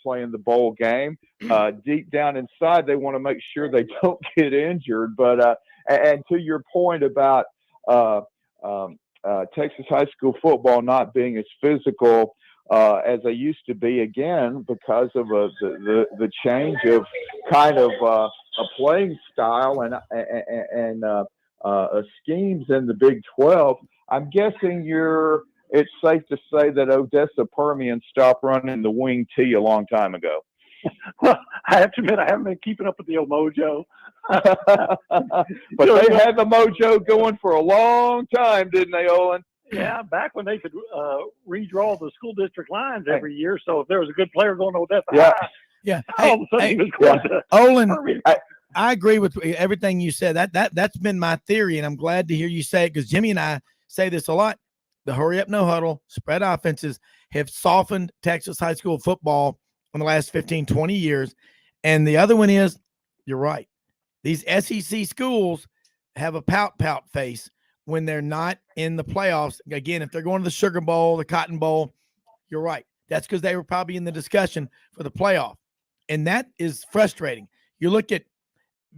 play in the bowl game, deep down inside, they want to make sure they don't get injured. But and to your point about Texas high school football not being as physical as they used to be, again, because of the change of kind of a playing style and schemes in the Big 12, I'm guessing it's safe to say that Odessa Permian stopped running the wing T a long time ago. Well, I have to admit, I haven't been keeping up with the old mojo. But they had the mojo going for a long time, didn't they, Olin? Yeah, back when they could redraw the school district lines every year. So if there was a good player going to Odessa High, all of a sudden he was going to Olin, I agree with everything you said. That's been my theory, and I'm glad to hear you say it, because Jimmy and I say this a lot. The hurry up, no huddle, spread offenses have softened Texas high school football in the last 15, 20 years. And the other one is, you're right, these SEC schools have a pout face when they're not in the playoffs. Again, if they're going to the Sugar Bowl, the Cotton Bowl, you're right. That's because they were probably in the discussion for the playoff. And that is frustrating. You look at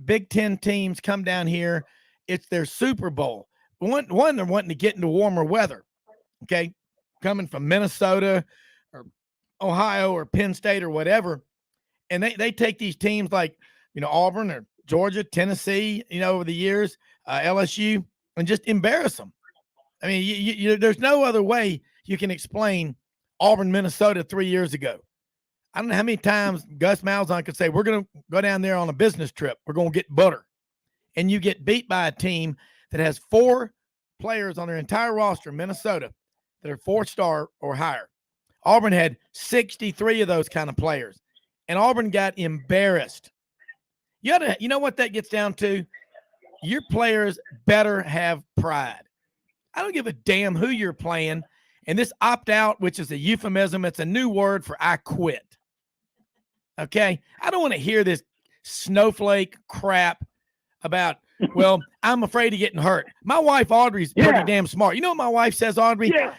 Big Ten teams come down here, it's their Super Bowl. One, they're wanting to get into warmer weather, okay, coming from Minnesota or Ohio or Penn State or whatever. And they take these teams like, Auburn or Georgia, Tennessee, over the years, LSU, and just embarrass them. I mean, there's no other way you can explain Auburn, Minnesota 3 years ago. I don't know how many times Gus Malzahn could say, we're going to go down there on a business trip. We're going to get butter. And you get beat by a team that has 4 players on their entire roster, Minnesota, that are 4-star or higher. Auburn had 63 of those kind of players. And Auburn got embarrassed. You know what that gets down to? Your players better have pride. I don't give a damn who you're playing. And this opt-out, which is a euphemism, it's a new word for I quit. Okay? I don't want to hear this snowflake crap about, well, I'm afraid of getting hurt. My wife, Audrey's pretty damn smart. You know what my wife says, Audrey? Yeah.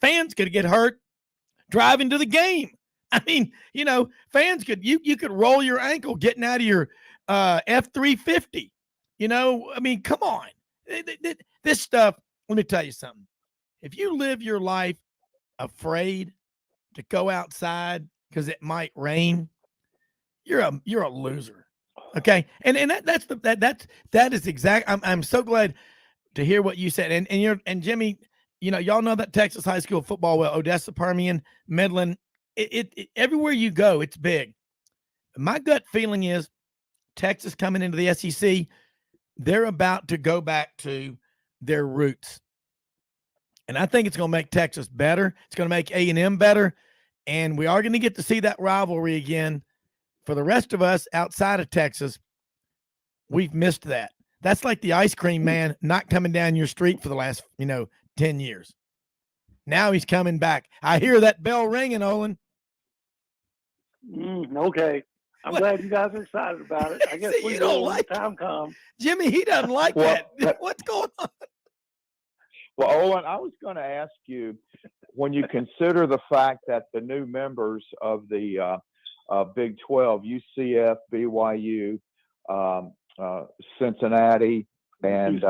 Fans could get hurt driving to the game. I mean, fans could, you could roll your ankle getting out of your F-350. I mean, come on. This stuff, let me tell you something. If you live your life afraid to go outside because it might rain, you're a loser. Okay. And that is exact. I'm so glad to hear what you said. And Jimmy, y'all know that Texas high school football well, Odessa, Permian, Midland, it everywhere you go, it's big. My gut feeling is Texas coming into the SEC, they're about to go back to their roots. And I think it's going to make Texas better. It's going to make A&M better. And we are going to get to see that rivalry again. For the rest of us outside of Texas, we've missed that. That's like the ice cream man not coming down your street for the last, 10 years. Now he's coming back. I hear that bell ringing, Olin. Okay. I'm glad you guys are excited about it. I guess we will when the time comes. Jimmy, he doesn't like that. What's going on? Well, Olin, I was going to ask you, when you consider the fact that the new members of the Big 12, UCF, BYU, Cincinnati, and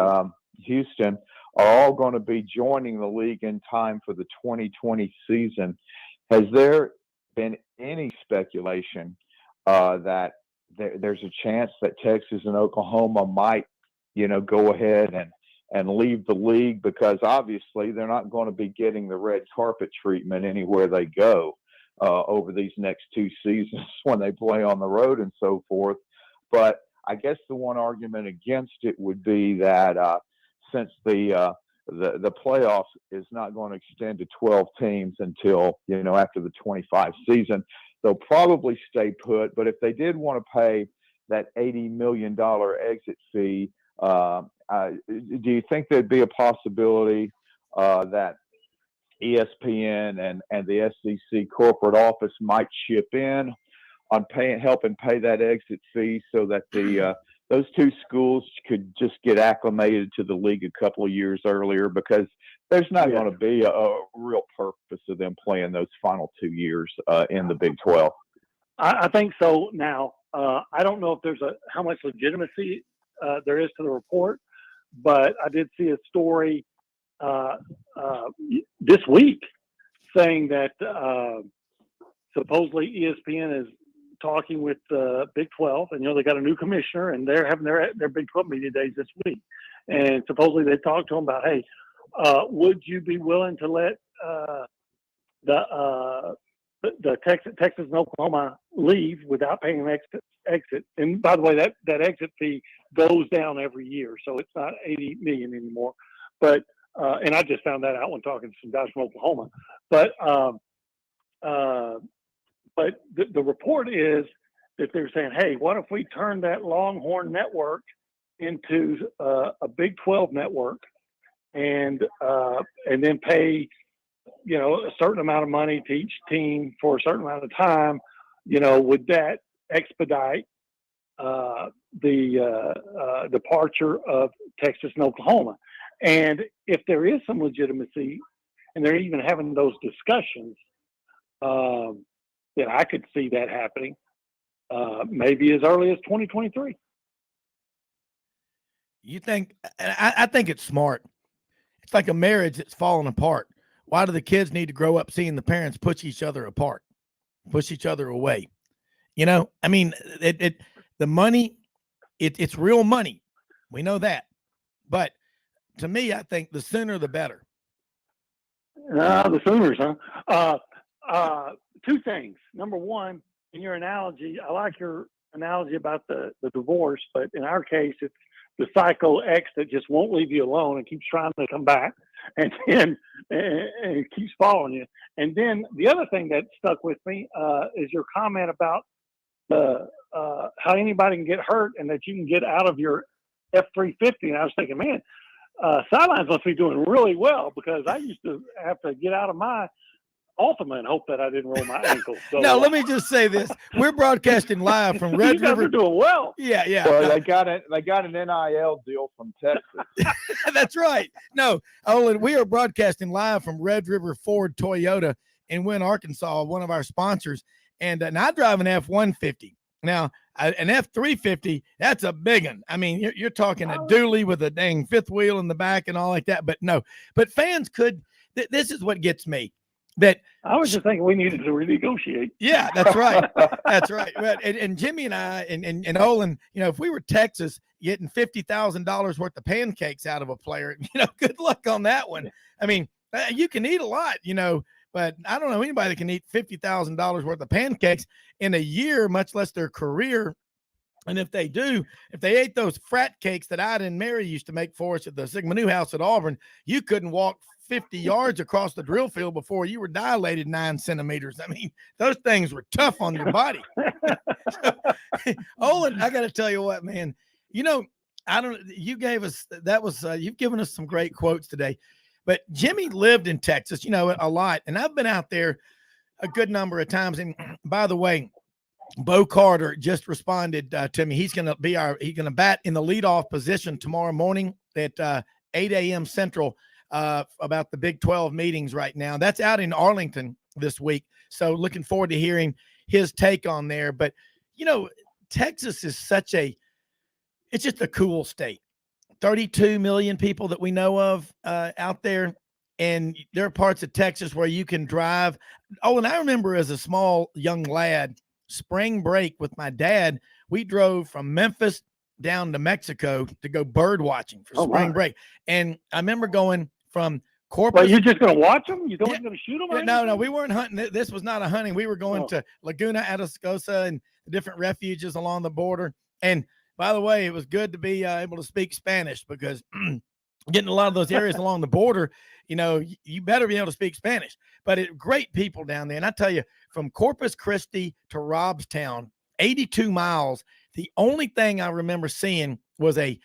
Houston, are all going to be joining the league in time for the 2020 season, has there been any speculation that there's a chance that Texas and Oklahoma might, go ahead and leave the league, because obviously they're not going to be getting the red carpet treatment anywhere they go over these next 2 seasons when they play on the road and so forth. But I guess the one argument against it would be that since the playoffs is not going to extend to 12 teams until, after the 25 season, they'll probably stay put. But if they did want to pay that $80 million exit fee, do you think there'd be a possibility that ESPN and the SEC corporate office might chip in on helping pay that exit fee so that those 2 schools could just get acclimated to the league a couple of years earlier? Because there's not going to be a real purpose of them playing those final 2 years in the Big 12. I think so. Now, I don't know if there's how much legitimacy there is to the report, but I did see a story this week saying that supposedly ESPN is talking with the Big 12, and they got a new commissioner, and they're having their Big 12 media days this week, and supposedly they talked to them about, hey, would you be willing to let the Texas and Oklahoma leave without paying an exit? And by the way, that exit fee goes down every year, so it's not $80 million anymore. But and I just found that out when talking to some guys from Oklahoma. But the report is that they're saying, hey, what if we turn that Longhorn network into a Big 12 network, and then pay a certain amount of money to each team for a certain amount of time? Would that expedite the departure of Texas and Oklahoma? And if there is some legitimacy, and they're even having those discussions, then I could see that happening maybe as early as 2023. You think? I think it's smart. It's like a marriage that's falling apart. Why do the kids need to grow up seeing the parents push each other apart, push each other away? I mean, the money, it's real money. We know that. But to me, I think the sooner the better. The Sooners, huh? two things. Number one, in your analogy, I like your analogy about the divorce, but in our case, it's the psycho ex that just won't leave you alone and keeps trying to come back, and then and it keeps following you. And then the other thing that stuck with me is your comment about how anybody can get hurt and that you can get out of your F-350. And I was thinking, man, Sidelines must be doing really well, because I used to have to get out of my Ultima and hope that I didn't roll my ankle. So, now, let me just say this: we're broadcasting live from Red you guys River. are doing well. Yeah, yeah. Well, they got an NIL deal from Texas. That's right. No, Olin, we are broadcasting live from Red River Ford Toyota in Wynn, Arkansas, one of our sponsors. And I drive an F-150. Now, an F-350, that's a big one. I mean, you're talking a dually with a dang fifth wheel in the back and all like that. But no, but fans could. This is what gets me. That I was just thinking we needed to renegotiate. Yeah, that's right. That's right. And Jimmy and I and Olin, if we were Texas getting $50,000 worth of pancakes out of a player, good luck on that one. I mean, you can eat a lot, but I don't know anybody that can eat $50,000 worth of pancakes in a year, much less their career. And if they do, if they ate those frat cakes that Ida and Mary used to make for us at the Sigma Newhouse at Auburn, you couldn't walk 50 yards across the drill field before you were dilated 9 centimeters. I mean, those things were tough on your body. Olin, I got to tell you what, man, you've given us some great quotes today, but Jimmy lived in Texas, a lot. And I've been out there a good number of times. And by the way, Bo Carter just responded to me. He's going to bat in the leadoff position tomorrow morning at 8 a.m. Central. About the Big 12 meetings right now. That's out in Arlington this week. So looking forward to hearing his take on there. But, Texas is it's just a cool state. 32 million people that we know of out there. And there are parts of Texas where you can drive. Oh, and I remember as a small young lad, spring break with my dad, we drove from Memphis down to Mexico to go bird watching for spring break. And I remember going from Corpus. Well, you're just going to watch them? You don't going to shoot them? No, we weren't hunting. This was not a hunting. We were going to Laguna Atascosa and the different refuges along the border. And by the way, it was good to be able to speak Spanish, because getting a lot of those areas along the border, you better be able to speak Spanish. But great people down there. And I tell you, from Corpus Christi to Robstown, 82 miles, the only thing I remember seeing was a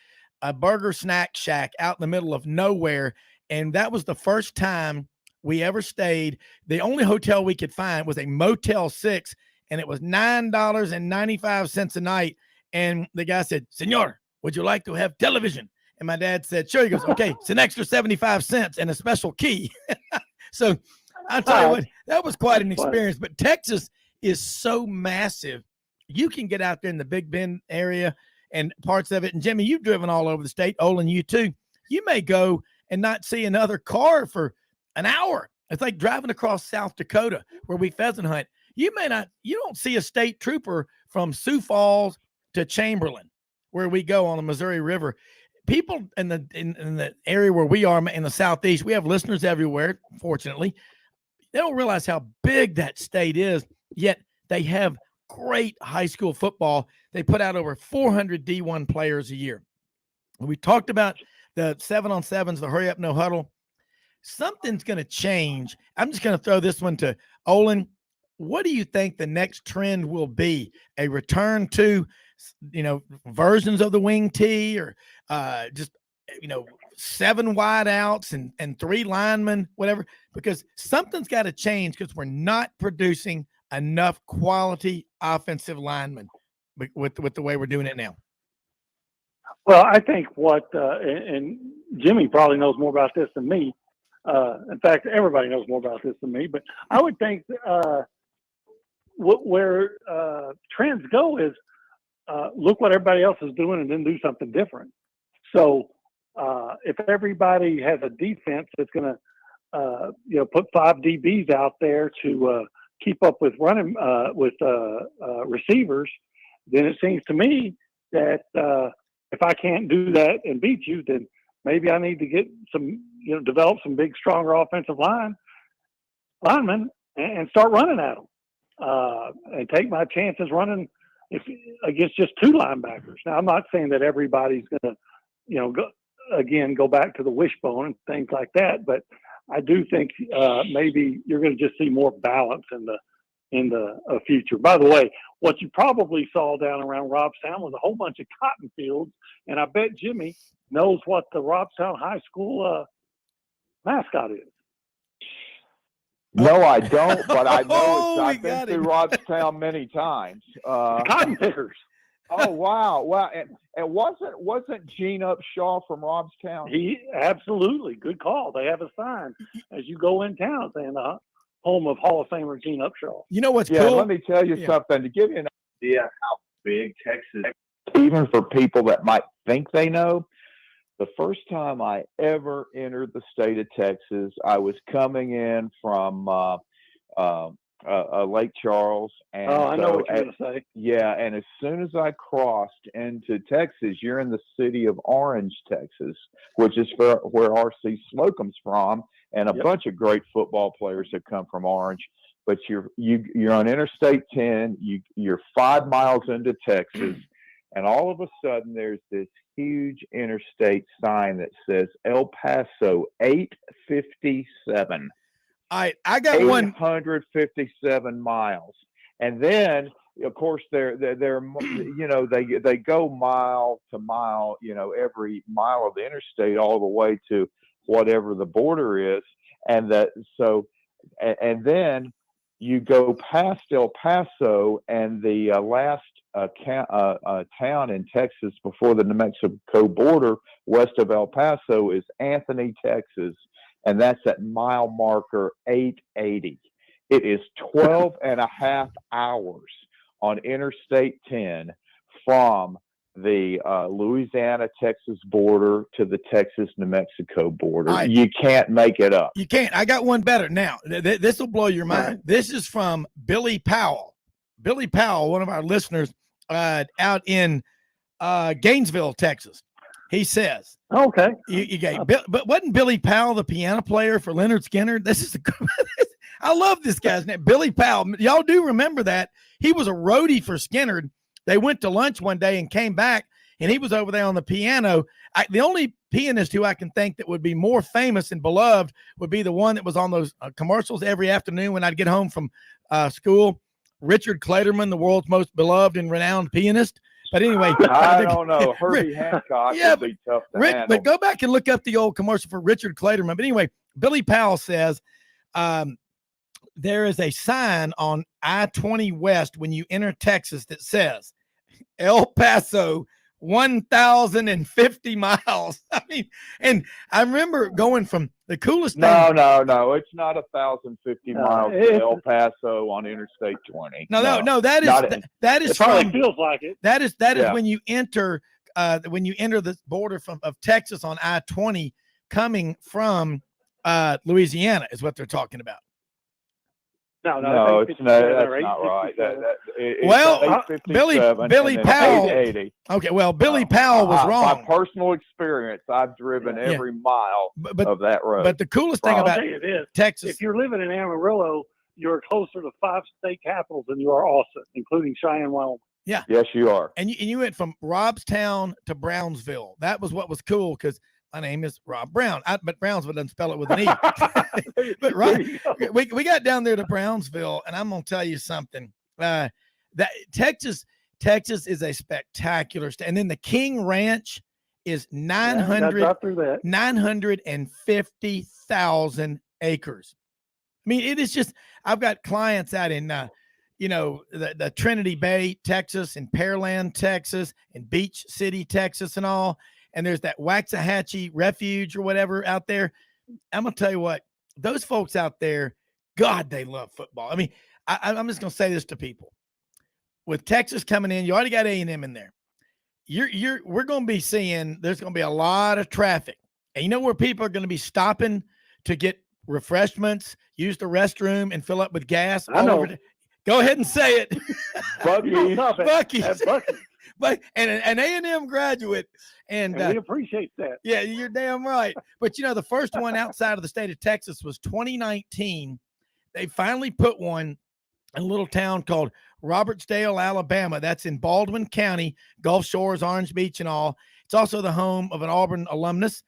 burger snack shack out in the middle of nowhere. And that was the first time we ever stayed. The only hotel we could find was a Motel 6, and it was $9.95 a night. And the guy said, "Senor, would you like to have television?" And my dad said, "Sure." He goes, "Okay, it's an extra 75 cents and a special key." So I'll tell you what, that was quite an experience. But Texas is so massive. You can get out there in the Big Bend area and parts of it. And Jimmy, you've driven all over the state. Olin, you too. You may go and not see another car for an hour. It's like driving across South Dakota where we pheasant hunt. You don't see a state trooper from Sioux Falls to Chamberlain, where we go on the Missouri River. People in the area where we are in the Southeast, we have listeners everywhere, fortunately. They don't realize how big that state is, yet they have great high school football. They put out over 400 D1 players a year. We talked about the 7-on-7s, the hurry up, no huddle. Something's going to change. I'm just going to throw this one to Olin. What do you think the next trend will be? A return to, versions of the wing tee, or just, 7 wide outs and 3 linemen, whatever, because something's got to change, because we're not producing enough quality offensive linemen with the way we're doing it now. Well, I think and Jimmy probably knows more about this than me. In fact, everybody knows more about this than me, but I would think where trends go is look what everybody else is doing and then do something different. So if everybody has a defense that's going to, put 5 DBs out there to keep up with running with receivers, then it seems to me that if I can't do that and beat you, then maybe I need to get develop some big, stronger offensive linemen and start running at them. and take my chances running against just two linebackers. Now, I'm not saying that everybody's going to, go back to the wishbone and things like that, but I do think maybe you're going to just see more balance in the future. By the way, what you probably saw down around Robstown was a whole bunch of cotton fields, and I bet Jimmy knows what the Robstown High School mascot is. No, I don't, but I know Oh, I've been through Robstown many times. Cotton pickers. Oh wow! Wow, and wasn't Gene Upshaw from Robstown? He absolutely good call. They have a sign as you go in town saying home of Hall of Famer Gene Upshaw. You know what's Yeah, cool? let me tell you something to give you an idea how big Texas, even for people that might think they know. The first time I ever entered the state of Texas, I was coming in from Lake Charles. And I know what you're going to say. Yeah, and as soon as I crossed into Texas, you're in the city of Orange, Texas, which is where R.C. Slocum's from, and a bunch of great football players have come from Orange. But you're on Interstate 10. You're 5 miles into Texas, and all of a sudden there's this huge interstate sign that says El Paso 857. I got 857 miles, and then of course they're they go mile to mile, every mile of the interstate all the way to whatever the border is, and then you go past El Paso, and the last town in Texas before the New Mexico border west of El Paso is Anthony, Texas, and that's at mile marker 880. It is 12 and a half hours on Interstate 10 from the Louisiana-Texas border to the Texas-New Mexico border. You can't make it up. You can't. I got one better. Now, this will blow your mind. This is from Billy Powell. Billy Powell, one of our listeners out in Gainesville, Texas. He says, "Okay, but wasn't Billy Powell the piano player for Leonard Skinner? This is I love this guy's name, Billy Powell. Y'all do remember that he was a roadie for Skinner. They went to lunch one day and came back, and he was over there on the piano. The only pianist who I can think that would be more famous and beloved would be the one that was on those commercials every afternoon when I'd get home from school. Richard Clayderman, the world's most beloved and renowned pianist. But anyway, I don't know. Herbie Hancock would be tough to handle. But go back and look up the old commercial for Richard Clayderman. But anyway, Billy Powell says there is a sign on I-20 West when you enter Texas that says El Paso 1,050 miles. I mean, and I remember going from the coolest thing. No. It's not 1,050 miles to El Paso on Interstate 20. No. That is it probably feels like it. That is when you enter the border of Texas on I-20 coming from Louisiana is what they're talking about. No, it's not. That's not right. Billy Powell. Okay, well, Billy Powell was wrong. By personal experience, I've driven every mile of that road. But the coolest thing about Texas, if you're living in Amarillo, you're closer to 5 state capitals than you are Austin, including Cheyenne, Wyoming. Yeah. Yes, you are. And you went from Robstown to Brownsville. That was what was cool because my name is Rob Brown, but Brownsville doesn't spell it with an E. But we got down there to Brownsville, and I'm going to tell you something. That Texas is a spectacular state. And then the King Ranch is 950,000 acres. I mean, it is just, I've got clients out in, the Trinity Bay, Texas, and Pearland, Texas, and Beach City, Texas, and all. And there's that Waxahachie Refuge or whatever out there. I'm going to tell you what, those folks out there, God, they love football. I mean, I'm just going to say this to people. With Texas coming in, you already got A&M in there. We're going to be seeing, there's going to be a lot of traffic. And you know where people are going to be stopping to get refreshments, use the restroom, and fill up with gas? Go ahead and say it. Buc-ee's. But an A&M graduate, and we appreciate that. Yeah, you're damn right. But the first one outside of the state of Texas was 2019. They finally put one in a little town called Robertsdale, Alabama. That's in Baldwin County, Gulf Shores, Orange Beach, and all. It's also the home of an Auburn alumnus,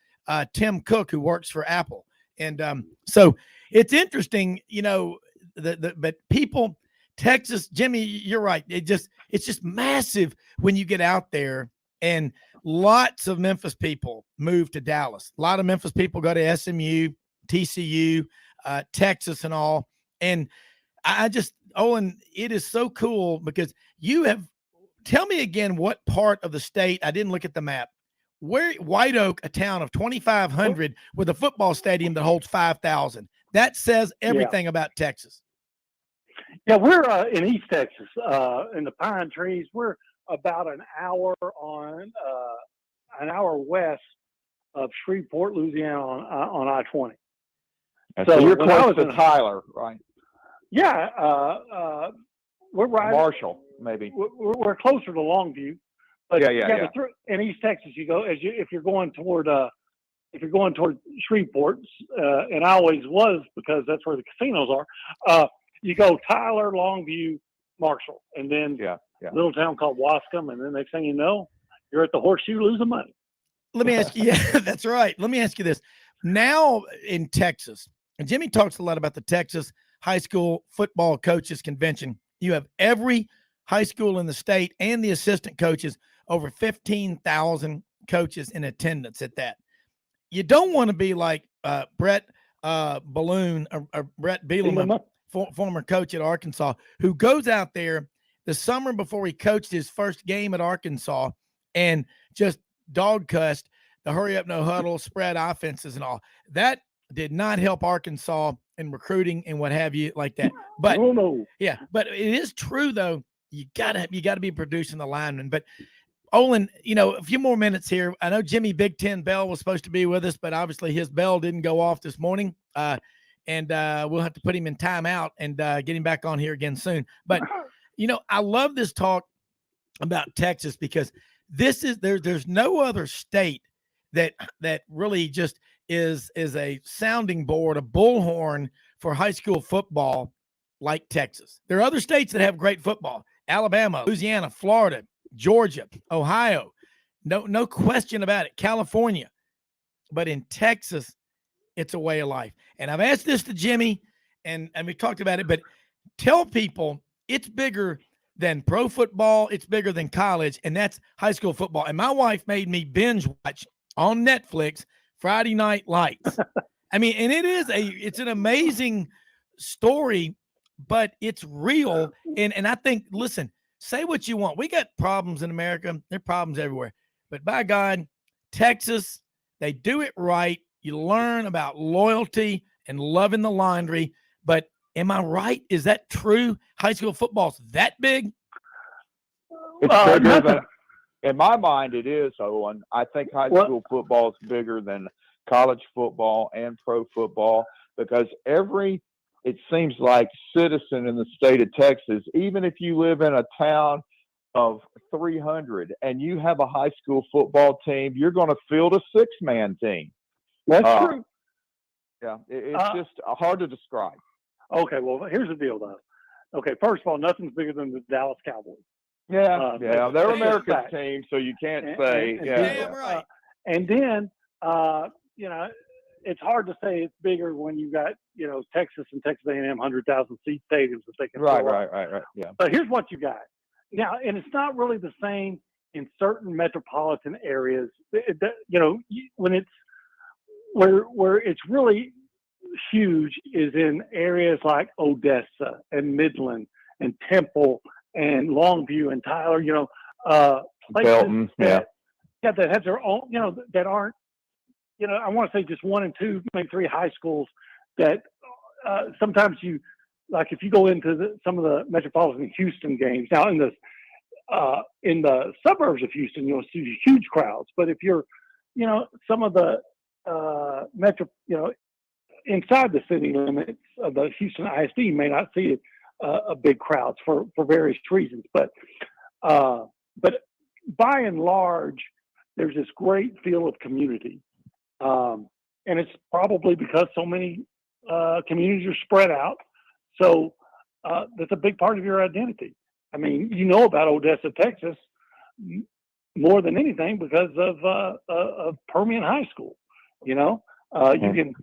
Tim Cook, who works for Apple. And so it's interesting, but people, Texas, Jimmy, you're right. It's just massive when you get out there, and lots of Memphis people move to Dallas. A lot of Memphis people go to SMU, TCU, Texas, and all. And Olin, it is so cool because tell me again what part of the state, I didn't look at the map, where White Oak, a town of 2,500 with a football stadium that holds 5,000. That says everything about Texas. Yeah, we're in East Texas, in the Pine Trees. We're about an hour west of Shreveport, Louisiana, on I-20. So you're close to Tyler, right? Yeah, we're right. Marshall, maybe. We're closer to Longview. But yeah. In East Texas, you go if you're going toward Shreveport, and I always was because that's where the casinos are. You go Tyler, Longview, Marshall, and then a little town called Wascom, and then next thing you know, you're at the Horseshoe losing money. Let me ask you. Yeah, that's right. Let me ask you this. Now in Texas, and Jimmy talks a lot about the Texas High School Football Coaches Convention. You have every high school in the state and the assistant coaches, over 15,000 coaches in attendance at that. You don't want to be like Brett Balloon or Brett Bielema, former coach at Arkansas, who goes out there the summer before he coached his first game at Arkansas and just dog cussed the hurry up, no huddle, spread offenses and all. That did not help Arkansas in recruiting and what have you like that. But but it is true though. You gotta be producing the linemen. But Olin, a few more minutes here. I know Jimmy Big Ten Bell was supposed to be with us, but obviously his bell didn't go off this morning. And we'll have to put him in timeout and get him back on here again soon. But, I love this talk about Texas because there's no other state that really just is a sounding board, a bullhorn for high school football like Texas. There are other states that have great football. Alabama, Louisiana, Florida, Georgia, Ohio, no question about it. California, but in Texas, it's a way of life. And I've asked this to Jimmy, and we talked about it, but tell people it's bigger than pro football, it's bigger than college, and that's high school football. And my wife made me binge watch on Netflix Friday Night Lights. And it's an amazing story, but it's real. And I think, listen, say what you want. We got problems in America. There are problems everywhere. But by God, Texas, they do it right. You learn about loyalty and loving the laundry. But am I right? Is that true? High school football's that big? It's bigger than, in my mind, it is, Owen. I think high school football is bigger than college football and pro football because it seems like citizen in the state of Texas, even if you live in a town of 300 and you have a high school football team, you're going to field a 6-man team. That's true. Yeah, it's just hard to describe. Okay, well, here's the deal, though. Okay, first of all, nothing's bigger than the Dallas Cowboys. Yeah, they're America's team, so you can't say. Damn right. And then, it's hard to say it's bigger when you got, Texas and Texas A&M 100,000 seat stadiums that they can Right. Yeah. But here's what you got now, and it's not really the same in certain metropolitan areas. When it's where it's really huge is in areas like Odessa and Midland and Temple and Longview and Tyler. Belton, that have their own, that aren't. I want to say just 1 and 2, maybe 3 high schools that sometimes if you go into some of the metropolitan Houston games now in the suburbs of Houston, you'll see huge crowds. But if you're, some of the inside the city limits of the Houston ISD, you may not see a big crowds for various reasons. But by and large, there's this great feel of community. And it's probably because so many communities are spread out. So that's a big part of your identity. I mean, you know about Odessa, Texas, more than anything because of Permian High School. You know, you can,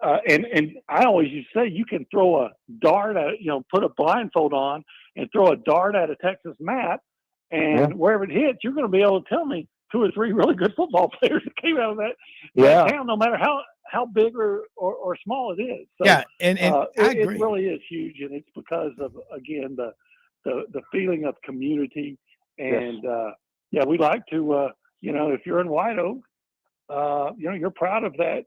and I always used to say you can throw a dart at, put a blindfold on and throw a dart at a Texas mat, and wherever it hits, you're going to be able to tell me 2 or 3 really good football players that came out of that town, no matter how big or small it is. So, and I agree. It really is huge, and it's because of, again, the feeling of community. And we like to, if you're in White Oak, you're proud of that.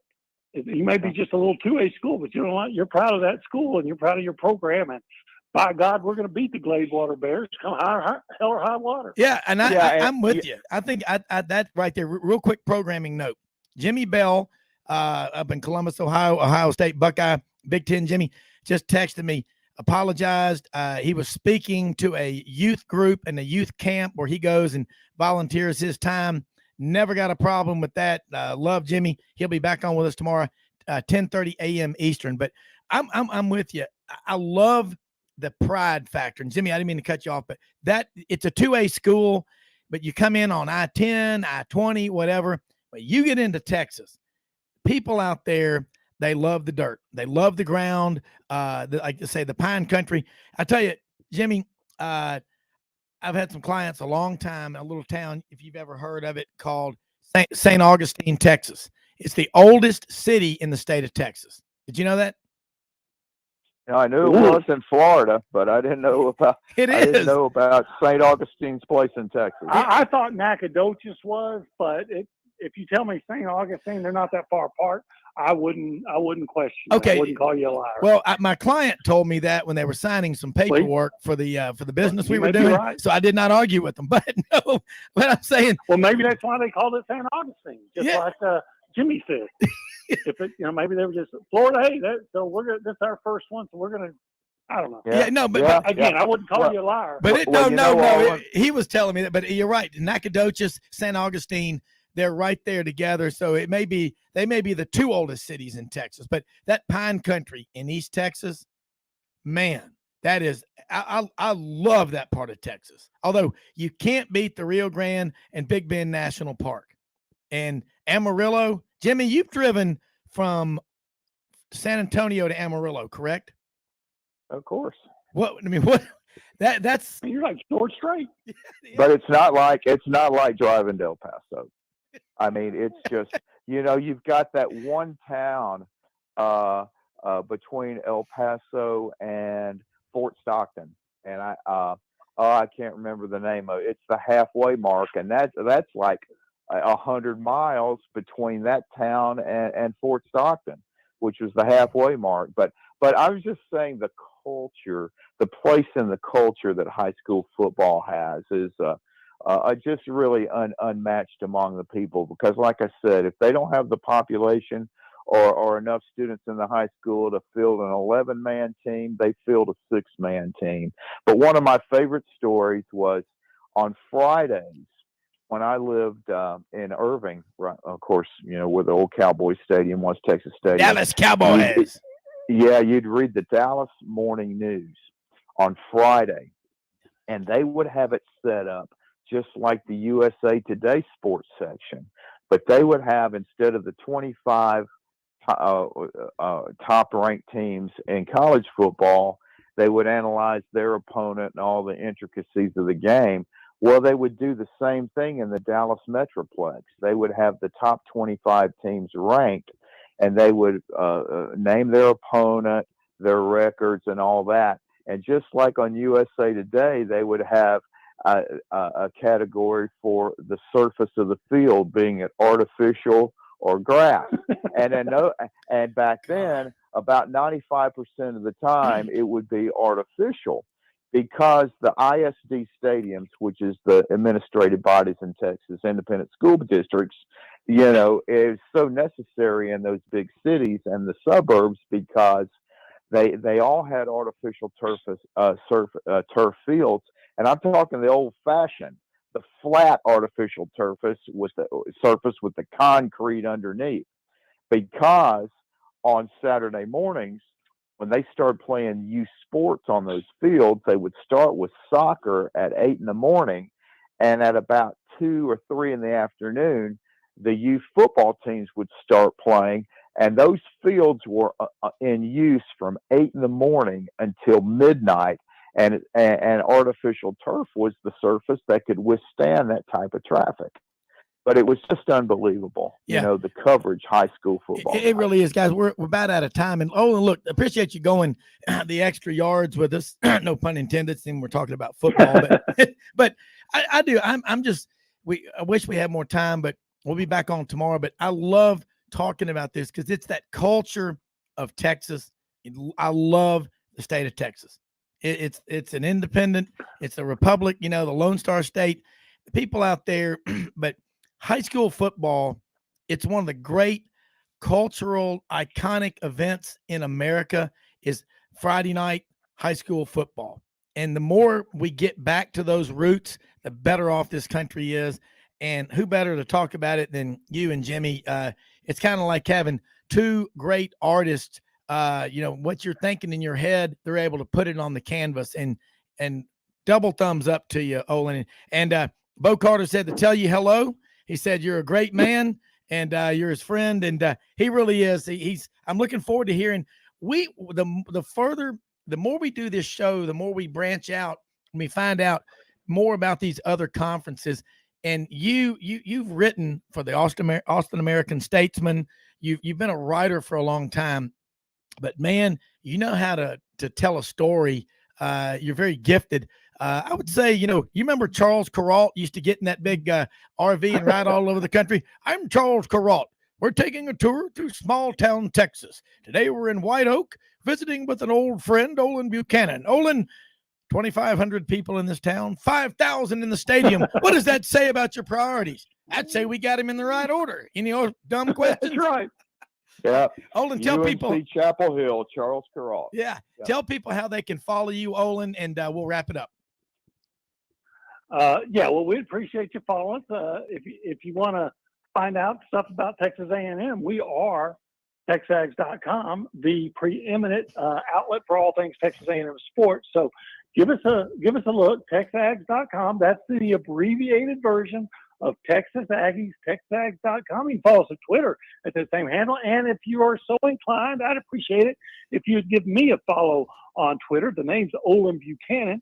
You may be just a little 2A school, but you know what? You're proud of that school, and you're proud of your program. And by God, we're going to beat the Gladewater Bears, come hell or high water. Yeah, and I'm with you. I think that right there, real quick programming note. Jimmy Bell, up in Columbus, Ohio State Buckeye, Big Ten Jimmy, just texted me, apologized. He was speaking to a youth group in a youth camp where he goes and volunteers his time. Never got a problem with that. Love Jimmy. He'll be back on with us tomorrow, 10:30 a.m. Eastern. But I'm with you. I love the pride factor. And Jimmy, I didn't mean to cut you off, but it's a 2A school, but you come in on I-10, I-20, whatever. But you get into Texas, people out there, they love the dirt. They love the ground. Like to say, the pine country. I tell you, Jimmy, I've had some clients a long time in a little town, if you've ever heard of it, called St. Augustine, Texas. It's the oldest city in the state of Texas. Did you know that? I knew it was in Florida, but I didn't know about. Didn't know about St. Augustine's place in Texas. I thought Nacogdoches was, but if you tell me St. Augustine, they're not that far apart. I wouldn't question. Okay, I wouldn't call you a liar. Well, my client told me that when they were signing some paperwork for the business we were doing, right. So I did not argue with them. But no, what I'm saying. Well, maybe that's why they called it St. Augustine, just like Jimmy said. If it, maybe they were just Florida. Hey, so this is our first one, so we're gonna. I don't know. But again, I wouldn't call you a liar. But he was telling me that. But you're right. Nacogdoches, St. Augustine, they're right there together. So they may be the 2 oldest cities in Texas. But that pine country in East Texas, man, that is. I love that part of Texas. Although you can't beat the Rio Grande and Big Bend National Park and Amarillo. Jimmy, you've driven from San Antonio to Amarillo, correct? Of course. What that's you're like short straight. But it's not like driving to El Paso. I mean, it's just you've got that one town between El Paso and Fort Stockton, and I can't remember the name of it. It's the halfway mark, and that's like 100 miles between that town and Fort Stockton, which was the halfway mark. But I was just saying the culture, the place in the culture that high school football has is just really unmatched among the people. Because, like I said, if they don't have the population or enough students in the high school to field an 11-man team, they field a 6-man team. But one of my favorite stories was on Fridays. When I lived in Irving, right, of course, where the old Cowboy Stadium was, Texas Stadium. Dallas Cowboys. You'd read the Dallas Morning News on Friday, and they would have it set up just like the USA Today sports section. But they would have, instead of the 25 top-ranked teams in college football, they would analyze their opponent and all the intricacies of the game. Well, they would do the same thing in the Dallas Metroplex. They would have the top 25 teams ranked, and they would name their opponent, their records, and all that. And just like on USA Today, they would have a category for the surface of the field, being it artificial or grass. And back then, about 95% of the time, it would be artificial. Because the ISD stadiums, which is the administrative bodies in Texas, independent school districts, is so necessary in those big cities and the suburbs, because they all had artificial turf fields. And I'm talking the old-fashioned, the flat artificial surface with the concrete underneath. Because on Saturday mornings, when they started playing youth sports on those fields, they would start with soccer at 8 in the morning, and at about 2 or 3 in the afternoon, the youth football teams would start playing, and those fields were in use from 8 in the morning until midnight. And artificial turf was the surface that could withstand that type of traffic. But it was just unbelievable, the coverage high school football. It really is, guys. We're about out of time. And look, appreciate you going the extra yards with us. No pun intended. And we're talking about football, but but I do. I wish we had more time, but we'll be back on tomorrow. But I love talking about this because it's that culture of Texas. I love the state of Texas. It's an independent. It's a republic. The Lone Star State. The people out there, but high school football, it's one of the great cultural, iconic events in America is Friday night high school football. And the more we get back to those roots, the better off this country is. And who better to talk about it than you and Jimmy? It's kind of like having two great artists. What you're thinking in your head, they're able to put it on the canvas. And double thumbs up to you, Olin. And Bo Carter said to tell you hello. He said, you're a great man and you're his friend. And he really is. I'm looking forward to hearing the more we do this show, the more we branch out and we find out more about these other conferences. And you've written for the Austin American Statesman. You've been a writer for a long time, but man, you know how to tell a story. You're very gifted. I would say, you remember Charles Kuralt used to get in that big RV and ride all over the country. I'm Charles Kuralt. We're taking a tour through small town Texas. Today we're in White Oak, visiting with an old friend, Olin Buchanan. Olin, 2,500 people in this town, 5,000 in the stadium. What does that say about your priorities? I'd say we got him in the right order. Any dumb questions? That's right. Yeah. Olin, tell people. Chapel Hill, Charles Kuralt. Yeah. Tell people how they can follow you, Olin, and we'll wrap it up. Well, we appreciate you following us. If you want to find out stuff about Texas A&M, we are TexAgs.com, the preeminent outlet for all things Texas A&M sports. So give us a look, TexAgs.com. That's the abbreviated version of Texas Aggies, TexAgs.com. You can follow us on Twitter at the same handle. And if you are so inclined, I'd appreciate it if you'd give me a follow on Twitter. The name's Olin Buchanan.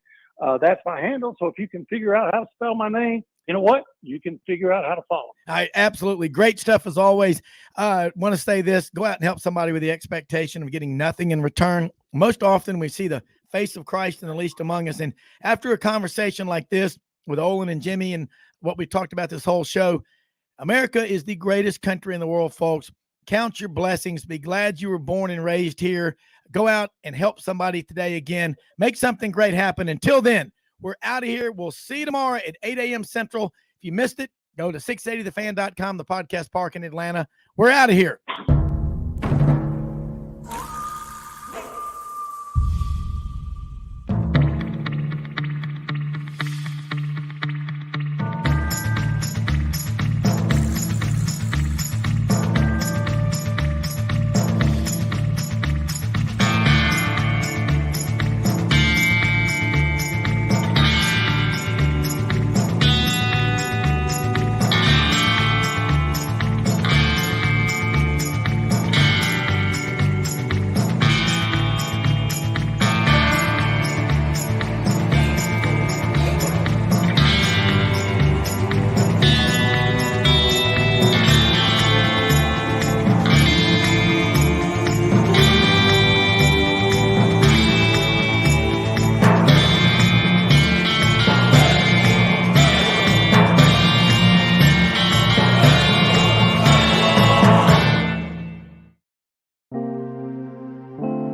That's my handle. So if you can figure out how to spell my name, you know what? You can figure out how to follow. Absolutely. Great stuff as always. Want to say this, go out and help somebody with the expectation of getting nothing in return. Most often we see the face of Christ in the least among us. And after a conversation like this with Olin and Jimmy and what we talked about this whole show, America is the greatest country in the world, folks. Count your blessings. Be glad you were born and raised here. Go out and help somebody today again. Make something great happen. Until then, we're out of here. We'll see you tomorrow at 8 a.m. Central. If you missed it, go to 680thefan.com, the podcast park in Atlanta. We're out of here.